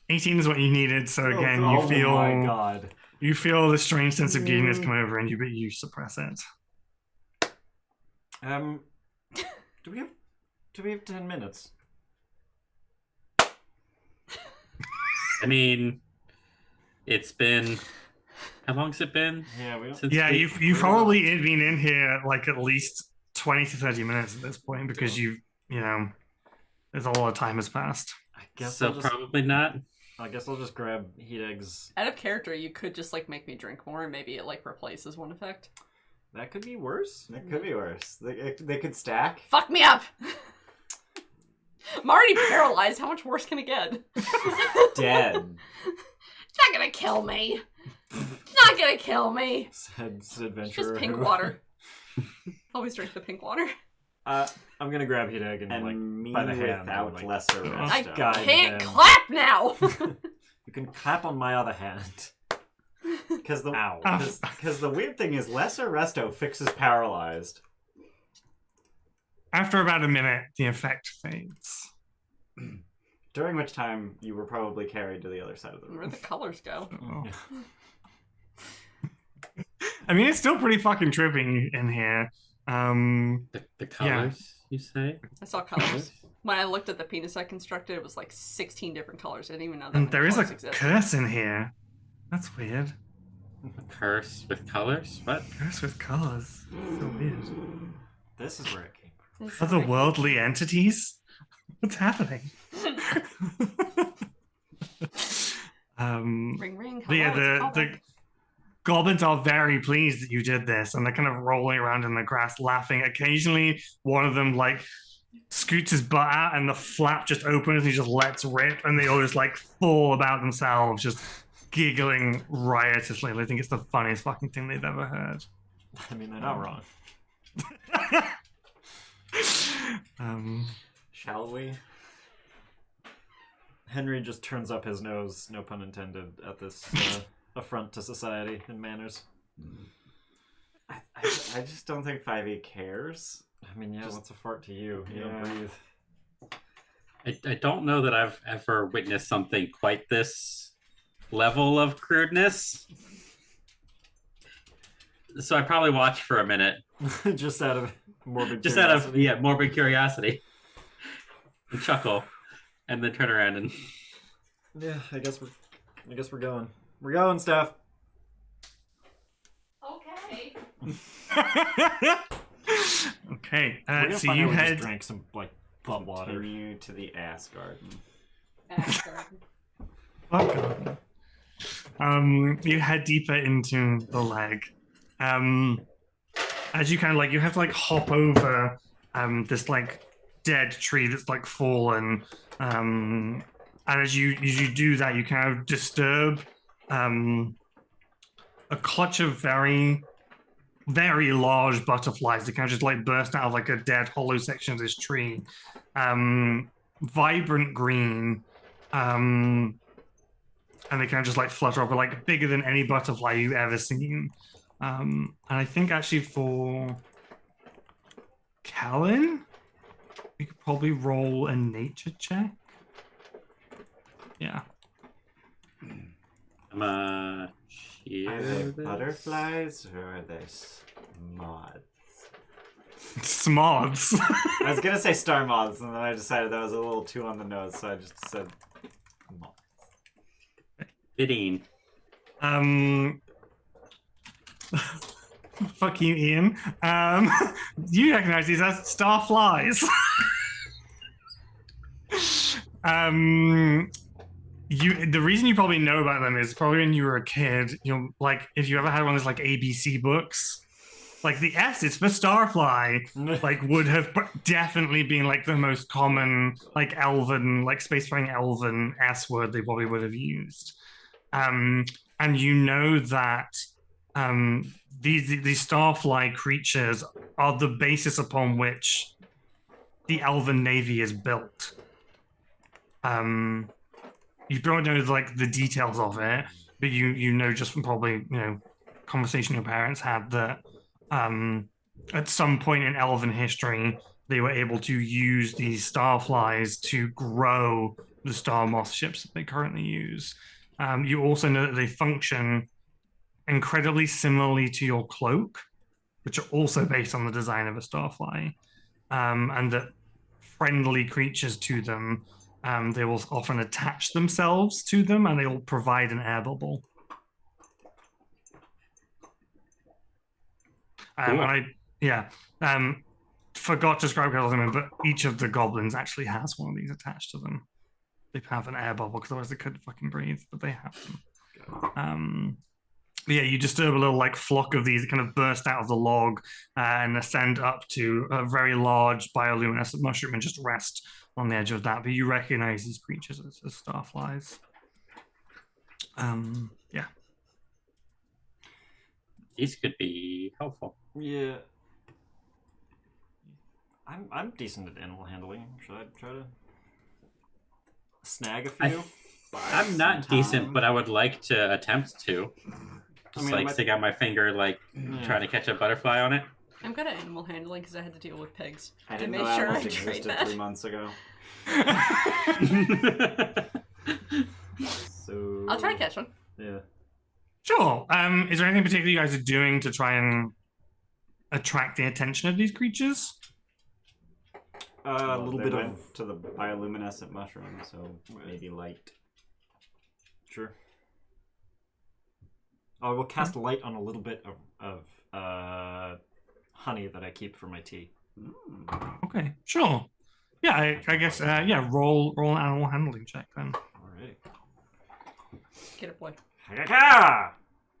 18 is what you needed, so again, oh you feel... Oh my god. You feel the strange sense of giddiness come over, and you suppress it. Do we have 10 minutes? I mean, it's been. How long's it been? Yeah, we don't. Since Yeah, we- you've probably been in here like at least 20 to 30 minutes at this point because there's a lot of time has passed. I guess So probably not. I guess I'll just grab Hideg's. Out of character, you could just like make me drink more, and maybe it like replaces one effect. That could be worse. It could be worse. They could stack. Fuck me up. I'm already paralyzed. How much worse can it get? Dead. It's not gonna kill me. It's not gonna kill me. Said It's adventurer. just pink water. Always drink the pink water. I'm gonna grab Hideg and like me by the hand. without and, like, lesser I resto. guide can't them. clap now. You can clap on my other hand. Because the Ow. because the weird thing is lesser resto fixes paralyzed. After about a minute, the effect fades. During which time you were probably carried to the other side of the Where room. the colors go? Oh. I mean, it's still pretty fucking tripping in here. The colors, you say? I saw colors. When I looked at the penis I constructed, it was like 16 different colors. I didn't even know that And many there is a colors existed. curse in here. That's weird. A curse with colors? What? Curse with colors. So weird. This is where it came from. This is Otherworldly entities? What's happening? Ring ring. But yeah, hello, it's a the callback. goblins are very pleased that you did this, and they're kind of rolling around in the grass, laughing. Occasionally, one of them like scoots his butt out, and the flap just opens, and he just lets rip, and they all just like fall about themselves, just giggling riotously. They think it's the funniest fucking thing they've ever heard. I mean, they're not wrong. Shall we? Henry just turns up his nose, no pun intended, at this affront to society and manners. I just don't think 5e cares. I mean, yeah, what's a fart to you? You don't Yeah. breathe. I don't know that I've ever witnessed something quite this level of crudeness. So I probably watched for a minute. Just out of morbid Just out of curiosity. morbid curiosity. And chuckle. And then turn around and Yeah, I guess we're going. We're going, Steph. Okay. Okay, We're gonna so find you out we just head. drank some like butt water. Continue to the ass garden. Fuck off. You head deeper into the leg. As you kind of like, you have to like hop over this like dead tree that's like fallen. And as you do that, you kind of disturb a clutch of very, very large butterflies that kind of just like burst out of like a dead hollow section of this tree. Vibrant green. And they kind of just like flutter over, like bigger than any butterfly you've ever seen. And I think actually for Quelin, we could probably roll a nature check. Yeah. I'm Are they butterflies or are they moths? Smoths. I was gonna say star moths, and then I decided that was a little too on the nose, so I just said moths. Fitting. Fuck you, Ian. You recognize these as starflies. The reason you probably know about them is probably when you were a kid, like if you ever had one of those like ABC books, like the S is for starfly, like would have definitely been like the most common like elven, like spacefaring elven S word they probably would have used. And you know that these starfly creatures are the basis upon which the elven navy is built. You don't know like the details of it, but you know just from probably conversation your parents had that at some point in elven history they were able to use these starflies to grow the star moth ships that they currently use. You also know that they function incredibly similarly to your cloak, which are also based on the design of a starfly, and that friendly creatures to them, they will often attach themselves to them, and they will provide an air bubble. Cool. Forgot to describe them, but each of the goblins actually has one of these attached to them. They have an air bubble because otherwise they couldn't fucking breathe, but they have them. Yeah, you disturb a little like flock of these that kind of burst out of the log and ascend up to a very large bioluminescent mushroom and just rest on the edge of that. But you recognize these creatures as starflies. Yeah. These could be helpful. Yeah. I'm decent at animal handling. Should I try to snag a few? I'm not decent, but I would like to attempt to. Just stick out my finger, trying to catch a butterfly on it. I'm good at animal handling because I had to deal with pigs. I didn't made know sure animals I trained existed that. 3 months ago. So I'll try to catch one. Yeah. Sure. Is there anything particular you guys are doing to try and attract the attention of these creatures? A little bit went of to the bioluminescent mushroom, so maybe light. Sure. I will cast light on a little bit of honey that I keep for my tea. Okay, sure. Yeah, I guess. Roll an animal handling check then. Alright. Get it, boy.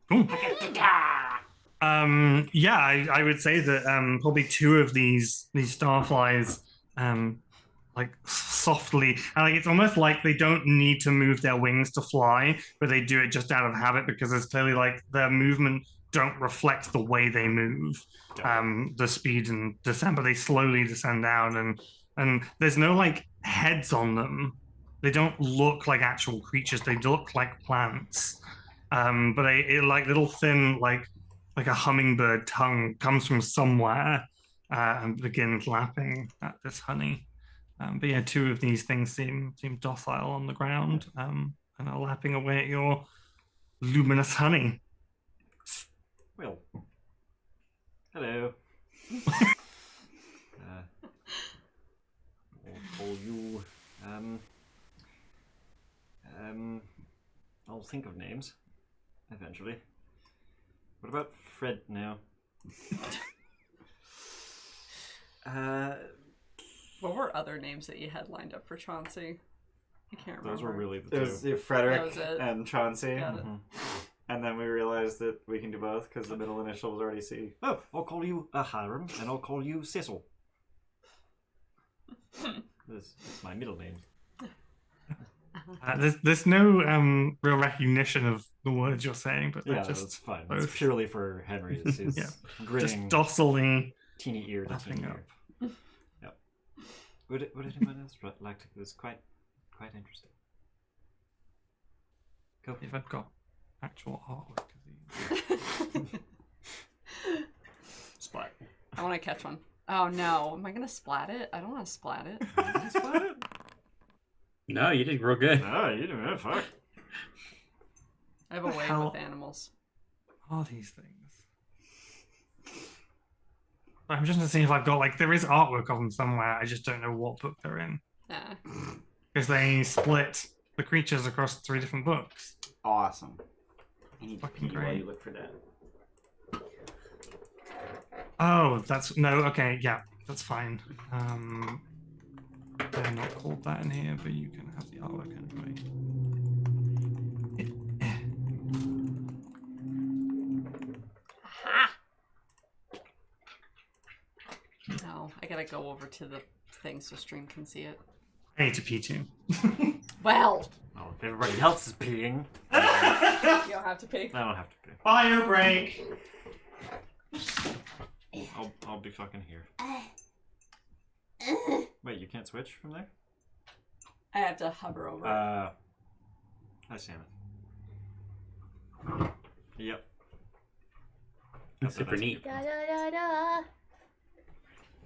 Cool. I would say that probably 2 of these starflies softly, and it's almost like they don't need to move their wings to fly, but they do it just out of habit because it's clearly their movement don't reflect the way they move, the speed and descent, but they slowly descend down, and there's no heads on them. They don't look like actual creatures. They look like plants, but a little thin like a hummingbird tongue comes from somewhere and begins lapping at this honey. But yeah, 2 of these things seem docile on the ground and are lapping away at your luminous honey. Well, hello. I'll call you. I'll think of names eventually. What about Fred now? What were other names that you had lined up for Chauncey? I can't remember. Those were really the It two. was Frederick That was it. and Chauncey. Got it. And then we realized that we can do both because the middle initial was already C. Oh, I'll call you Hyram, and I'll call you Cecil. That's my middle name. There's no real recognition of the words you're saying, but Yeah, they're just that's fine. both. It's purely for Henry. It's his Yeah. grinning just docilely teeny ear to laughing teeny up. ear. Yep. Would anyone else like to? It's quite interesting. Go. If I've got actual artwork of these. Splat. I want to catch one. Oh no, am I gonna splat it? I don't want to splat it. Splat it? No, you did real good. No, you didn't. Fuck. I have a way hell? with animals. Are these things? I'm just gonna see if I've got there is artwork of them somewhere. I just don't know what book they're in Nah. because they split the creatures across 3 different books. Awesome. I need to Fucking pee while great. you look for that. Oh, that's no. Okay, yeah, that's fine. They're not called that in here, but you can have the artwork anyway. Aha! No, I gotta go over to the thing so stream can see it. I need to pee too. Well, Well, if everybody else is peeing, you don't have to pee. I don't have to pee. Fire break. I'll be fucking here. Wait, you can't switch from there? I have to hover over it. Hi, Salmon. Yep. That's super neat. Da da da da.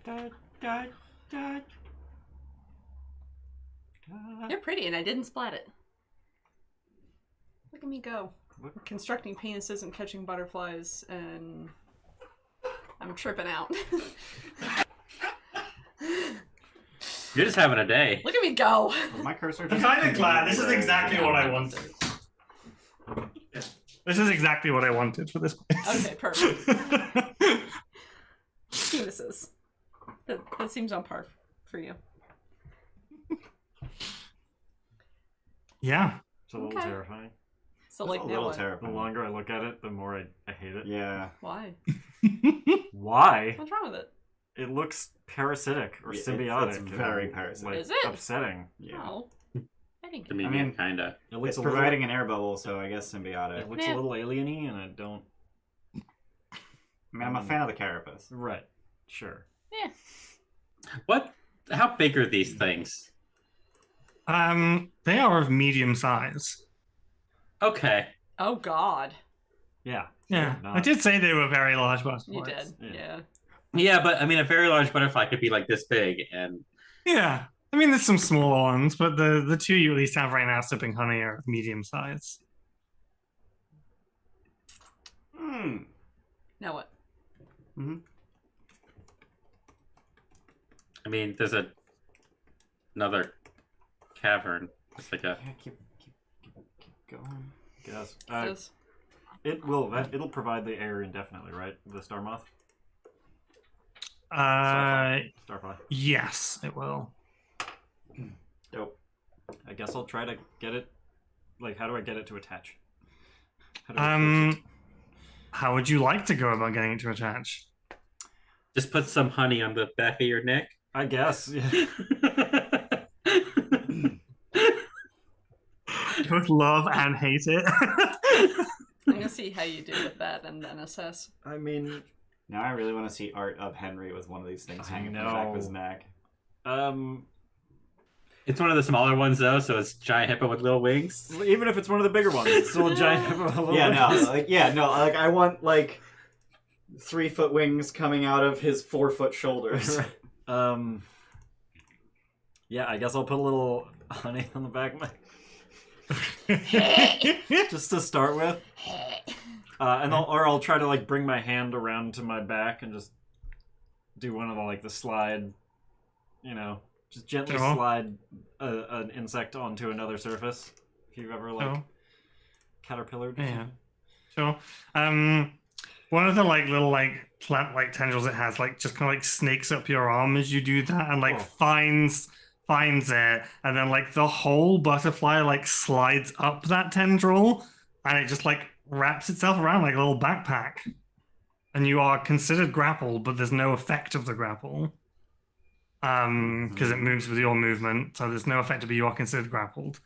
Da, da, da. Da. You're pretty, and I didn't splat it. Look at me go. constructing penises and catching butterflies, and I'm tripping out. You're just having a day. Look at me go. Was my cursor I'm just kind of glad. This is exactly what I wanted. This is exactly what I wanted for this place. Okay, perfect. Penises. That seems on par for you. Yeah. It's a little Okay. terrifying. So It's like a now little what? The terrifying. longer I look at it, the more I hate it. Yeah. Why? Why? What's wrong with it? It looks parasitic or Yeah, it's symbiotic. very and, parasitic. Like, Is it? upsetting. Yeah. Oh. I think I mean, I mean, kinda. It looks It's a little, providing an air bubble, so I guess symbiotic. it looks Yeah. a little alien-y, and I don't. I mean, I'm a fan of the carapace. Right. Sure. yeah. What? How big are these things? They are of medium size. Okay. Oh God. Yeah. Yeah, Not- I did say they were very large You butterflies. did. Yeah. Yeah. Yeah, but I mean, a very large butterfly could be like this big, and Yeah, I mean, there's some smaller ones, but the two you at least have right now sipping honey are of medium size. Hmm. Now what? I mean, there's another cavern. It's like a. Yeah, keep going. Guess. This? It'll provide the air indefinitely, right? The star moth. Uh, Starfly. yes, it will. Dope. I guess I'll try to get it. Like, how do I get it to attach? How do I force How would you like to go about getting it to attach? Just put some honey on the back of your neck. it? I guess. Yeah. Both love and hate it. I'm gonna see how you do with that and then assess. I mean, Now I really want to see art of Henry with one of these things I hanging from the back of his know. neck. It's one of the smaller ones though, so it's giant hippo with little wings. even if it's one of the bigger ones, it's still a giant. I want like 3-foot wings coming out of his 4-foot shoulders. Yeah, I guess I'll put a little honey on the back of my just to start with, and I'll try to like bring my hand around to my back and just do one of the slide, just gently Sure. slide an insect onto another surface. If you've ever Sure. caterpillared. or Yeah. something. Sure. One of the little plant tendrils it has just kind of snakes up your arm as you do that and Oh. finds it, and then the whole butterfly slides up that tendril and it just wraps itself around like a little backpack, and you are considered grappled, but there's no effect of the grapple because it moves with your movement, so there's no effect of it. You are considered grappled.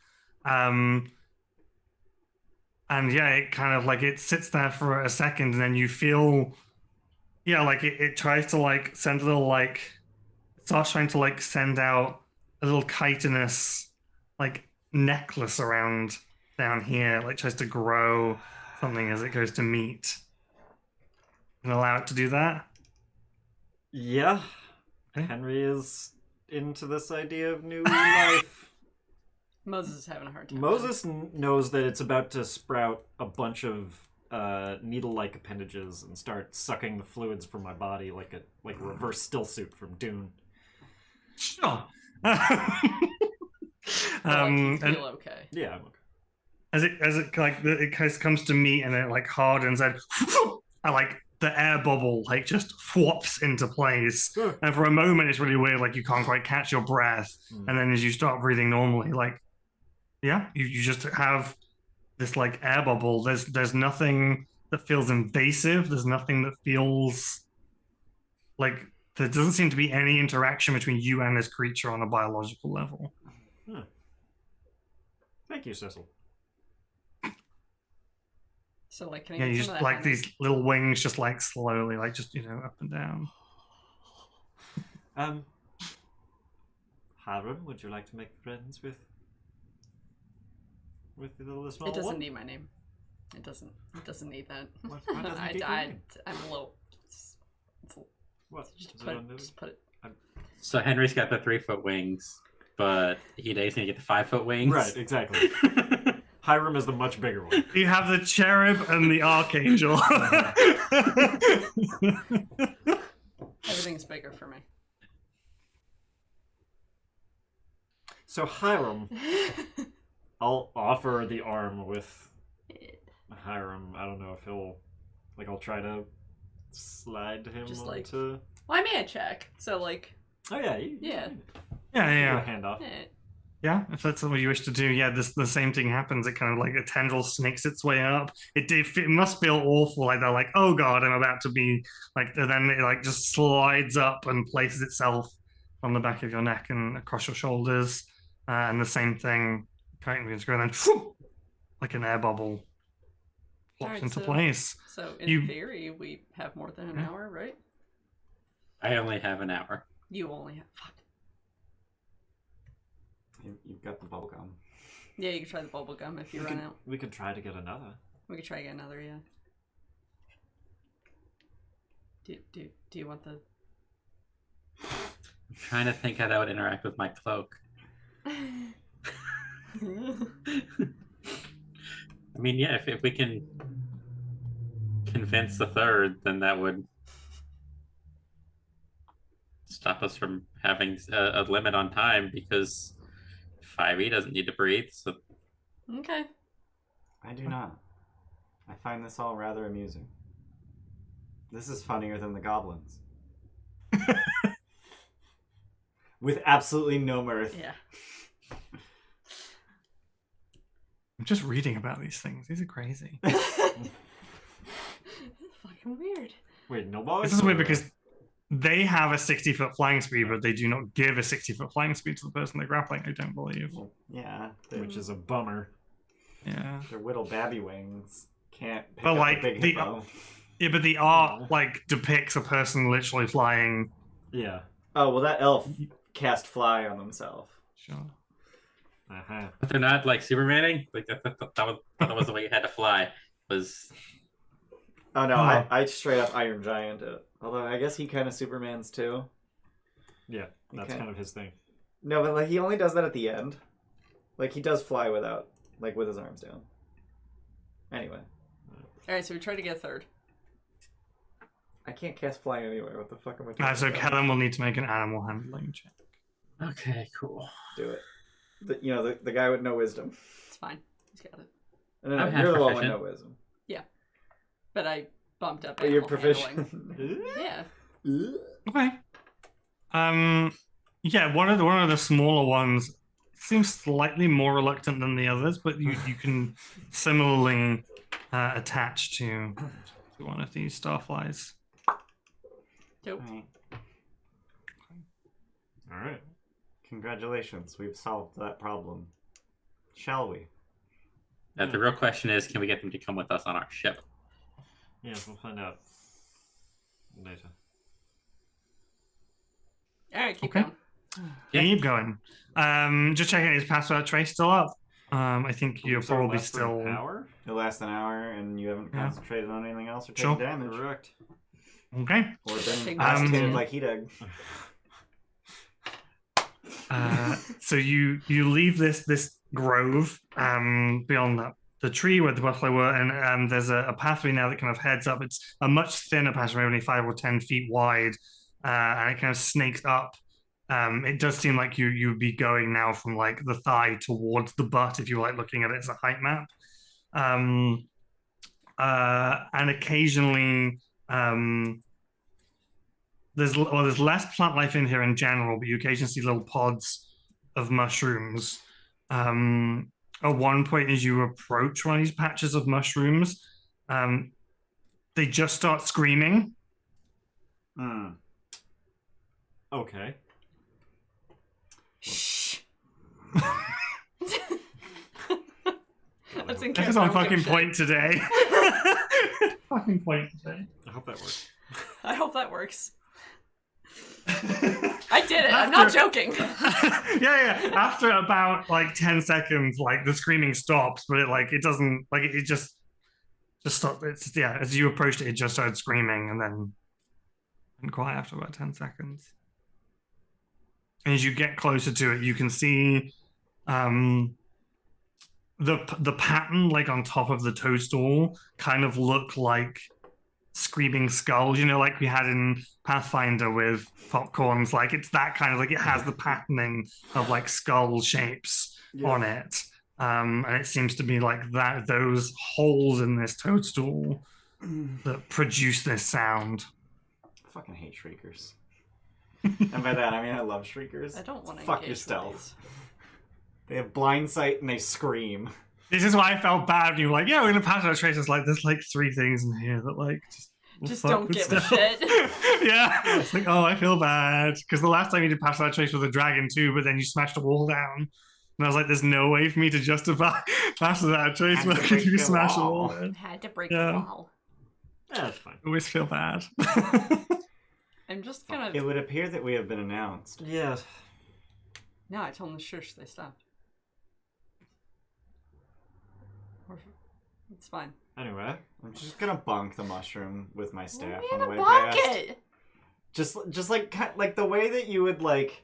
And yeah, it kind of it sits there for a second, and then you feel, it tries to send a little it starts trying to send out a little chitinous necklace around down here, tries to grow something as it goes to meet. And allow it to do that. Yeah, Okay. Henry is into this idea of new life. Moses is having a hard time. Moses knows that it's about to sprout a bunch of needle-like appendages and start sucking the fluids from my body like a reverse still suit from Dune. Sure. But, you and feel okay. Yeah, I'm okay. as it comes to meet and it hardens and the air bubble just whops into place. Sure. And for a moment it's really weird, you can't quite catch your breath. And then as you start breathing normally, you just have this air bubble. There's nothing that feels invasive. There's nothing that feels there doesn't seem to be any interaction between you and this creature on a biological level. Thank you, Cecil. So can I Yeah, get you some just of that honey? these little wings just slowly just up and down. Hyram, would you like to make friends with the little small It doesn't one? need my name. It doesn't need that. Why doesn't it need your name? I'm a little. What? Just Is it put on it. the- Just put it. So Henry's got the 3-foot wings, but Hideg's gonna get the 5-foot wings. Right, exactly. Hyram is the much bigger one. You have the cherub and the archangel. Everything's bigger for me. So Hyram, I'll offer the arm with Hyram. I don't know if he'll, like, I'll try to slide him Just onto. like- Well, I made a check, so like, Oh yeah, yeah. Yeah. Hand off. Yeah, if that's what you wish to do, yeah, the same thing happens. It kind of like a tendril snakes its way up. It must feel awful, like they're like, oh god, I'm about to be like. And then it like just slides up and places itself on the back of your neck and across your shoulders, and the same thing kind of go, and then whoop, like an air bubble plops Alright, into so- place. So in You- theory, we have more than an Yeah. hour, right? I only have an hour. You only have. Fuck. You've got the bubble gum. Yeah, you can try the bubble gum if you run out. We could try to get another. We could try to get another. Yeah. Do you want the? I'm trying to think how that would interact with my cloak. I mean, yeah, if we can convince the third, then that would stop us from having a limit on time, because 5e doesn't need to breathe. So Okay. I do not. I find this all rather amusing. This is funnier than the goblins. With absolutely no mirth. Yeah. I'm just reading about these things. These are crazy. Fucking weird. Wait, no boys? This is weird because they have a 60-foot flying speed, but they do not give a 60-foot flying speed to the person they're grappling, I don't believe. Well, yeah. Which is a bummer. Yeah. Their whittle babby wings can't pick But, up like, a big the- hippo. Yeah, but the art, like, depicts a person literally flying. Yeah. Oh, well, that elf cast fly on himself. Sure. Uh-huh. but they're not like Supermaning. Like that was the way you had to fly. Was Oh, no, Oh. I straight up Iron Giant it. Although, I guess he kind of Supermans, too. Yeah, that's Okay. kind of his thing. No, but, like, he only does that at the end. Like, he does fly without, like, with his arms down. Anyway. All right, so we try to get a third. I can't cast fly anywhere. What the fuck am I talking So about? Kellen will need to make an animal handling check. okay, cool. Do it. The guy with no wisdom. It's fine. He's got it. No, I'm half you're the one with proficient. no wisdom. But I bumped up. But you're animal proficient. handling. Yeah. Okay. Yeah, one of the smaller ones seems slightly more reluctant than the others, but you can similarly attach to one of these starflies. Dope. Alright. All right. Congratulations, we've solved that problem. Shall we? The real question is, can we get them to come with us on our ship? Yeah, we'll find out later. All right, keep Okay. going. Yeah. Keep going. Just checking, is password trace still up? I think you're So it probably lasts for an still. hour? It'll last an hour, and you haven't Yeah. concentrated on anything else or Sure. taken damage. Correct. Okay. Or been Take agitated Um, like Hideg. So you leave this grove beyond the tree where the buffalo were, and there's a pathway now that kind of heads up. It's a much thinner pathway, only 5 or 10 feet wide, and it kind of snakes up. It does seem like you would be going now from like the thigh towards the butt if you were like looking at it as a height map. And occasionally there's less plant life in here in general, but you occasionally see little pods of mushrooms. At one point, as you approach one of these patches of mushrooms, they just start screaming. Hmm. Okay. Shh. That's in That is on fucking point today. Fucking point today. I hope that works. I hope that works. I did it. I'm not joking. yeah. After about like 10 seconds, like the screaming stops, but it doesn't like it just stopped. It's as you approached it just started screaming and then went quiet after about 10 seconds. And as you get closer to it, you can see the pattern like on top of the toadstool kind of look like screaming skulls, like we had in Pathfinder with popcorns. Like it's that kind of like it has the patterning of like skull shapes on it. And it seems to be like that, those holes in this toadstool that produce this sound. I fucking hate shriekers. And by that I mean I love shriekers. I don't want to fuck your stealth. They have blind sight and they scream. This is why I felt bad when you were like, yeah, we're gonna pass out traces. Like there's like 3 things in here that like just don't give a shit. Yeah, it's like, oh, I feel bad because the last time you did pass out trace with a dragon too, but then you smashed a wall down. And I was like, there's no way for me to justify passing that trace because you smash a wall. Had to break the wall. Yeah, that's fine. I always feel bad. I'm just gonna. It would appear that we have been announced. Yes. No, I told them to shush. They stopped. It's fine. Anyway, I'm just gonna bonk the mushroom with my staff on the way bonk past. It. Just like the way that you would like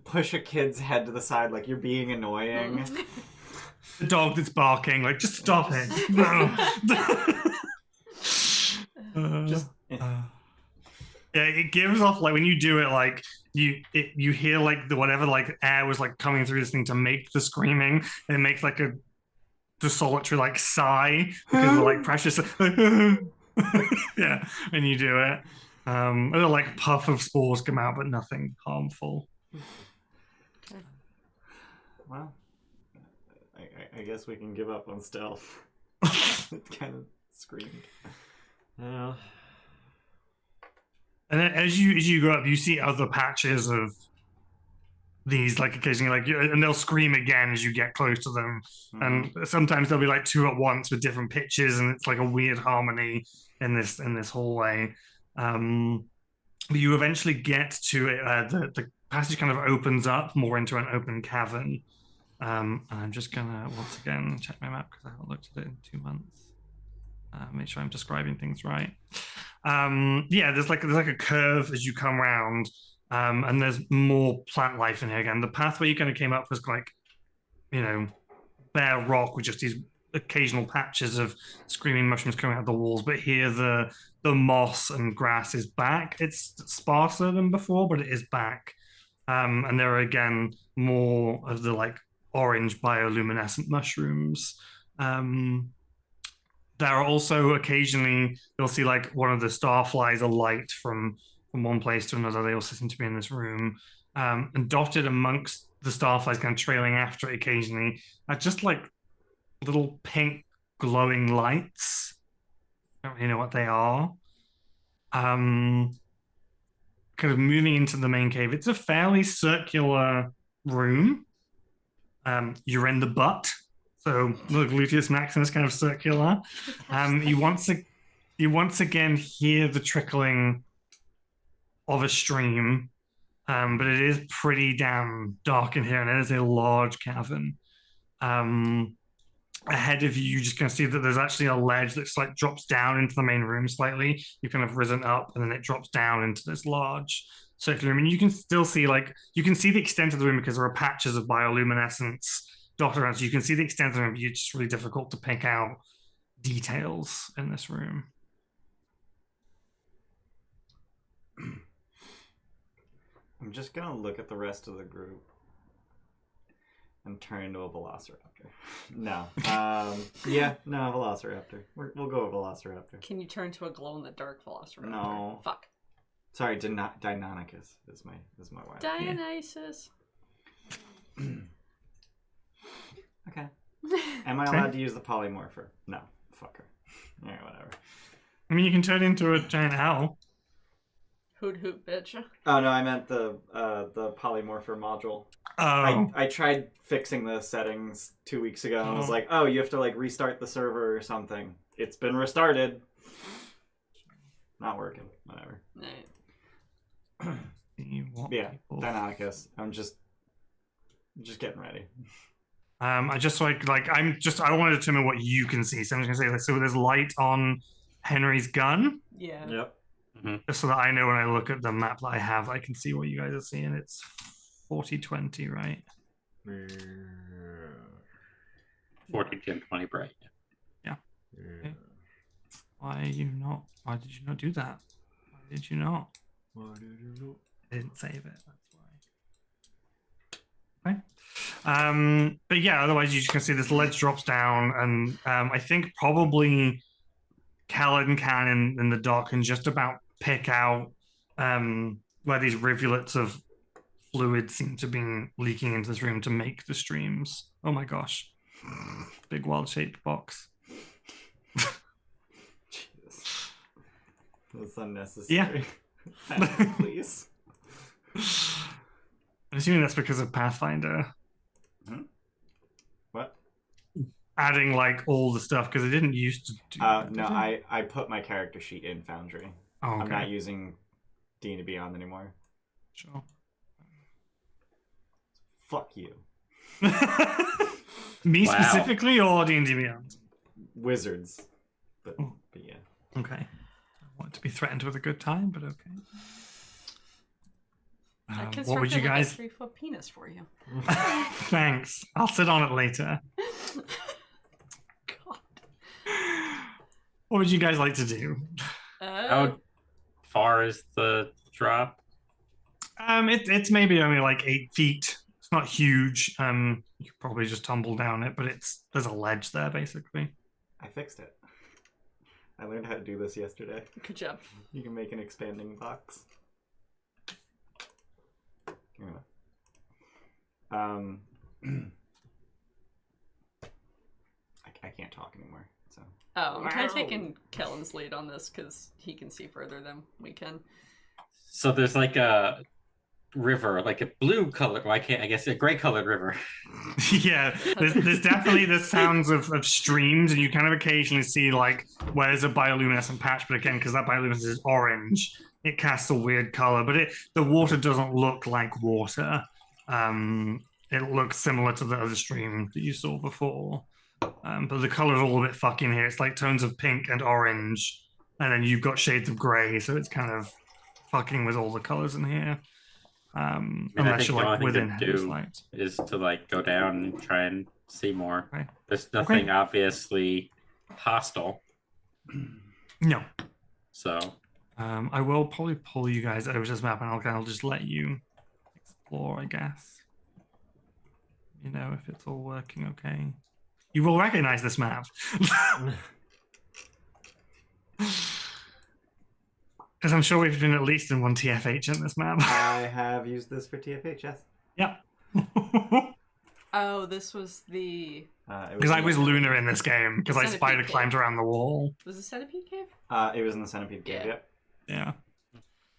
push a kid's head to the side, like you're being annoying. The dog that's barking, like just stop it. No. Yeah, it gives off like when you do it, like you hear like the whatever like air was like coming through this thing to make the screaming, and it makes like a desolatory like sigh because of like precious. Yeah, when you do it, and a like puff of spores come out, but nothing harmful. Well, I guess we can give up on stealth. It kind of screamed. Yeah. And then as you go up, you see other patches of these, like occasionally, like, and they'll scream again as you get close to them. And sometimes there'll be like 2 at once with different pitches, and it's like a weird harmony in this hallway. But you eventually get to it. The passage kind of opens up more into an open cavern. And I'm just gonna once again check my map because I haven't looked at it in 2 months. Make sure I'm describing things right. Yeah, there's like a curve as you come around, and there's more plant life in here again. The pathway you kind of came up was like, bare rock with just these occasional patches of screaming mushrooms coming out of the walls. But here the moss and grass is back. It's sparser than before, but it is back. And there are again more of the like orange bioluminescent mushrooms. There are also occasionally you'll see like one of the starflies alight from one place to another. They also seem to be in this room. And dotted amongst the starflies, kind of trailing after it occasionally, are just like little pink glowing lights. I don't really know what they are. Kind of moving into the main cave. It's a fairly circular room. You're in the butt. So the gluteus maximus kind of circular. You once again hear the trickling of a stream, but it is pretty damn dark in here, and it is a large cavern. Ahead of you, you just can see that there's actually a ledge that like drops down into the main room slightly. You've kind of risen up, and then it drops down into this large circular room. And you can still see you can see the extent of the room because there are patches of bioluminescence dotted around, so you can see the extent of the room, but it's just really difficult to pick out details in this room. I'm just gonna look at the rest of the group and turn into a velociraptor. No. Yeah, no, velociraptor. We'll go with velociraptor. Can you turn to a glow-in-the-dark velociraptor? No. Fuck. Sorry, Deinonychus is my wife. Dionysus. Yeah. Okay. Am I allowed to use the polymorpher? No. Fuck her. Alright, whatever. I mean, you can turn into a giant owl. Hoot hoot, bitch. Oh no, I meant the polymorpher module. Oh. I tried fixing the settings 2 weeks ago, and I was like, oh, you have to like restart the server or something. It's been restarted. Not working. Whatever. Right. Yeah, Deinonychus. I'm just getting ready. I just I want to determine what you can see. So I'm just gonna say, so there's light on Henry's gun. Yeah. Yep. Just so that I know when I look at the map that I have, I can see what you guys are seeing. It's 40/20, right? 14, 10, 20 bright. Yeah. Why did you not do that? Why did you not? Why did you not? I didn't save it. That's why. Okay. But yeah, otherwise you just can see this ledge drops down, and I think probably Quelin can in the dock and just about pick out where these rivulets of fluid seem to be leaking into this room to make the streams. Oh my gosh. Big wild shaped box. Jesus. That's unnecessary. Yeah. Please. I'm assuming that's because of Pathfinder. What? Adding like all the stuff because it didn't used to do that, No, did it? I put my character sheet in Foundry. Oh, okay. I'm not using D&D Beyond anymore. Sure. Fuck you. Me Wow. specifically or D&D Beyond? Wizards. But Oh. yeah. Okay. I want to be threatened with a good time, but okay. I What would you constructed, like, guys... a 3-foot penis for you. Thanks. I'll sit on it later. God. What would you guys like to do? How far is the drop? It's maybe only like 8 feet. It's not huge. You could probably just tumble down it, but there's a ledge there basically. I fixed it. I learned how to do this yesterday. Good job. You can make an expanding box. Here we go. I can't talk anymore. So Oh, I'm kind of taking Kellen's lead on this because he can see further than we can. So there's like a river, like a blue color. Well, I guess a gray colored river. Yeah, there's definitely the sounds of streams, and you kind of occasionally see like where there's a bioluminescent patch, but again, because that bioluminescence is orange, it casts a weird color. But the water doesn't look like water. It looks similar to the other stream that you saw before, but the color's all a bit fucking here. It's like tones of pink and orange, and then you've got shades of gray, so it's kind of fucking with all the colors in here. I Unless think you're the like only within thing to do light. is to like go down and try and see more. Okay. There's nothing obviously hostile, No. so I will probably pull you guys over to this map, and I'll just let you explore, I guess. You know, if it's all working okay. You will recognize this map. Because I'm sure we've been at least in one TFH in this map. I have used this for TFH, yes. Yep. Oh, this was the... Because I was Lunar in this game, because I Centipede spider cave. climbed around the wall. Was it Centipede Cave? It was in the Centipede Cave, Yeah. yep. Yeah.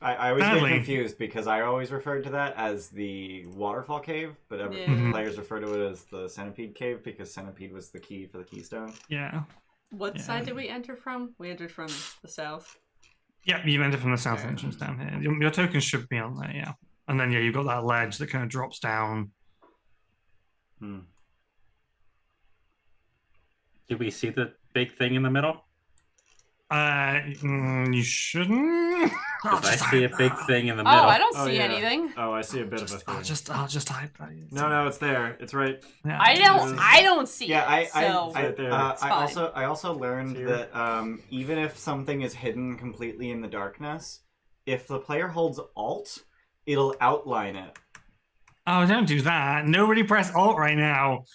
I always get Apparently- confused because I always referred to that as the Waterfall Cave, but Yeah. Mhm. players refer to it as the Centipede Cave because Centipede was the key for the Keystone. Yeah. What Yeah. side did we enter from? We entered from the south. Yep, you entered from the south entrance down here. Your tokens should be on there, yeah. And then, yeah, you've got that ledge that kind of drops down. do we see the big thing in the middle? You shouldn't. Because I see a big thing in the Oh, middle. I don't Oh, see yeah. anything. Oh, I see a bit of a thing. I'll just hide that. No, it's there. It's right. Yeah. I don't see Yeah, it. So Right there. I It's fine. also learned Here. that even if something is hidden completely in the darkness, if the player holds Alt, it'll outline it. Oh, don't do that. Nobody press Alt right now.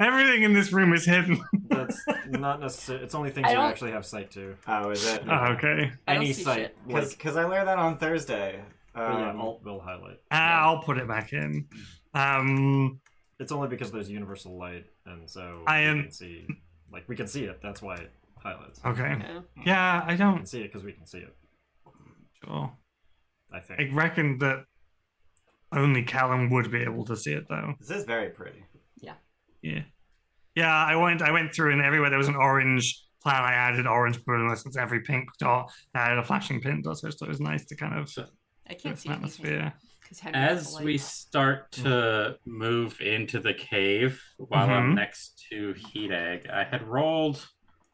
Everything in this room is hidden. That's not necessary. It's only things I you don't- actually have sight to. Oh, is it? Oh, okay. I don't Any see sight. shit. Like, Because I learned that on Thursday. but yeah, Alt will highlight. I'll put it back in. It's only because there's universal light, and so I we am- can see. Like, we can see it. That's why it highlights. Okay. Yeah. Yeah, I We don't. can see it because we can see it. Sure. I think. I reckon that only Callum would be able to see it, though. This is very pretty. Yeah. Yeah, I went through, and everywhere there was an orange plan, I added orange blue, since every pink dot I added a flashing pin dot, so it was nice to kind of I give can't it see an anything. atmosphere. 'Cause Henry has As the we light. start to move into the cave while I'm Mhm. next to Hideg, I had rolled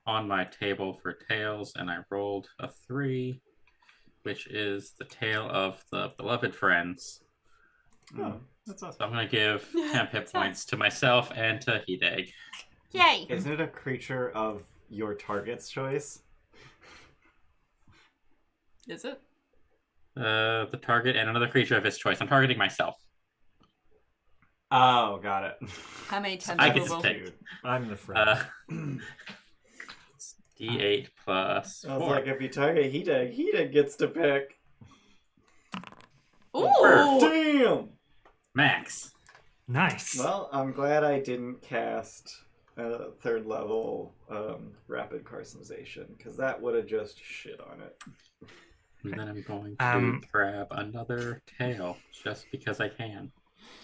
on my table for tails, and I rolled a 3, which is the tale of the beloved friends. Oh, that's awesome. So I'm gonna give 10 hit points to myself and to Hideg. Yay! Isn't it a creature of your target's choice? Is it? The target and another creature of his choice. I'm targeting myself. Oh, got it. How many times I get to total? pick. I'm the friend. D8 plus I was 4. like, if you target Hideg, Hideg gets to pick. Ooh! Damn! Max. Nice. Well, I'm glad I didn't cast third level rapid carcinization, because that would have just shit on it. And then I'm going to grab another tail just because I can.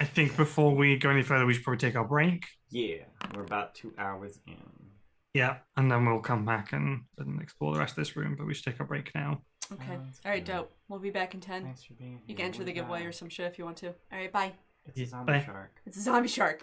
I think before we go any further, we should probably take our break. Yeah, we're about 2 hours in. Yeah, and then we'll come back and explore the rest of this room, but we should take a break now. Okay. That's Alright, good. dope. We'll be back in 10. Thanks for being here. You can enter the giveaway or some shit if you want to. Alright, bye. It's a zombie Bye. shark. It's a zombie shark.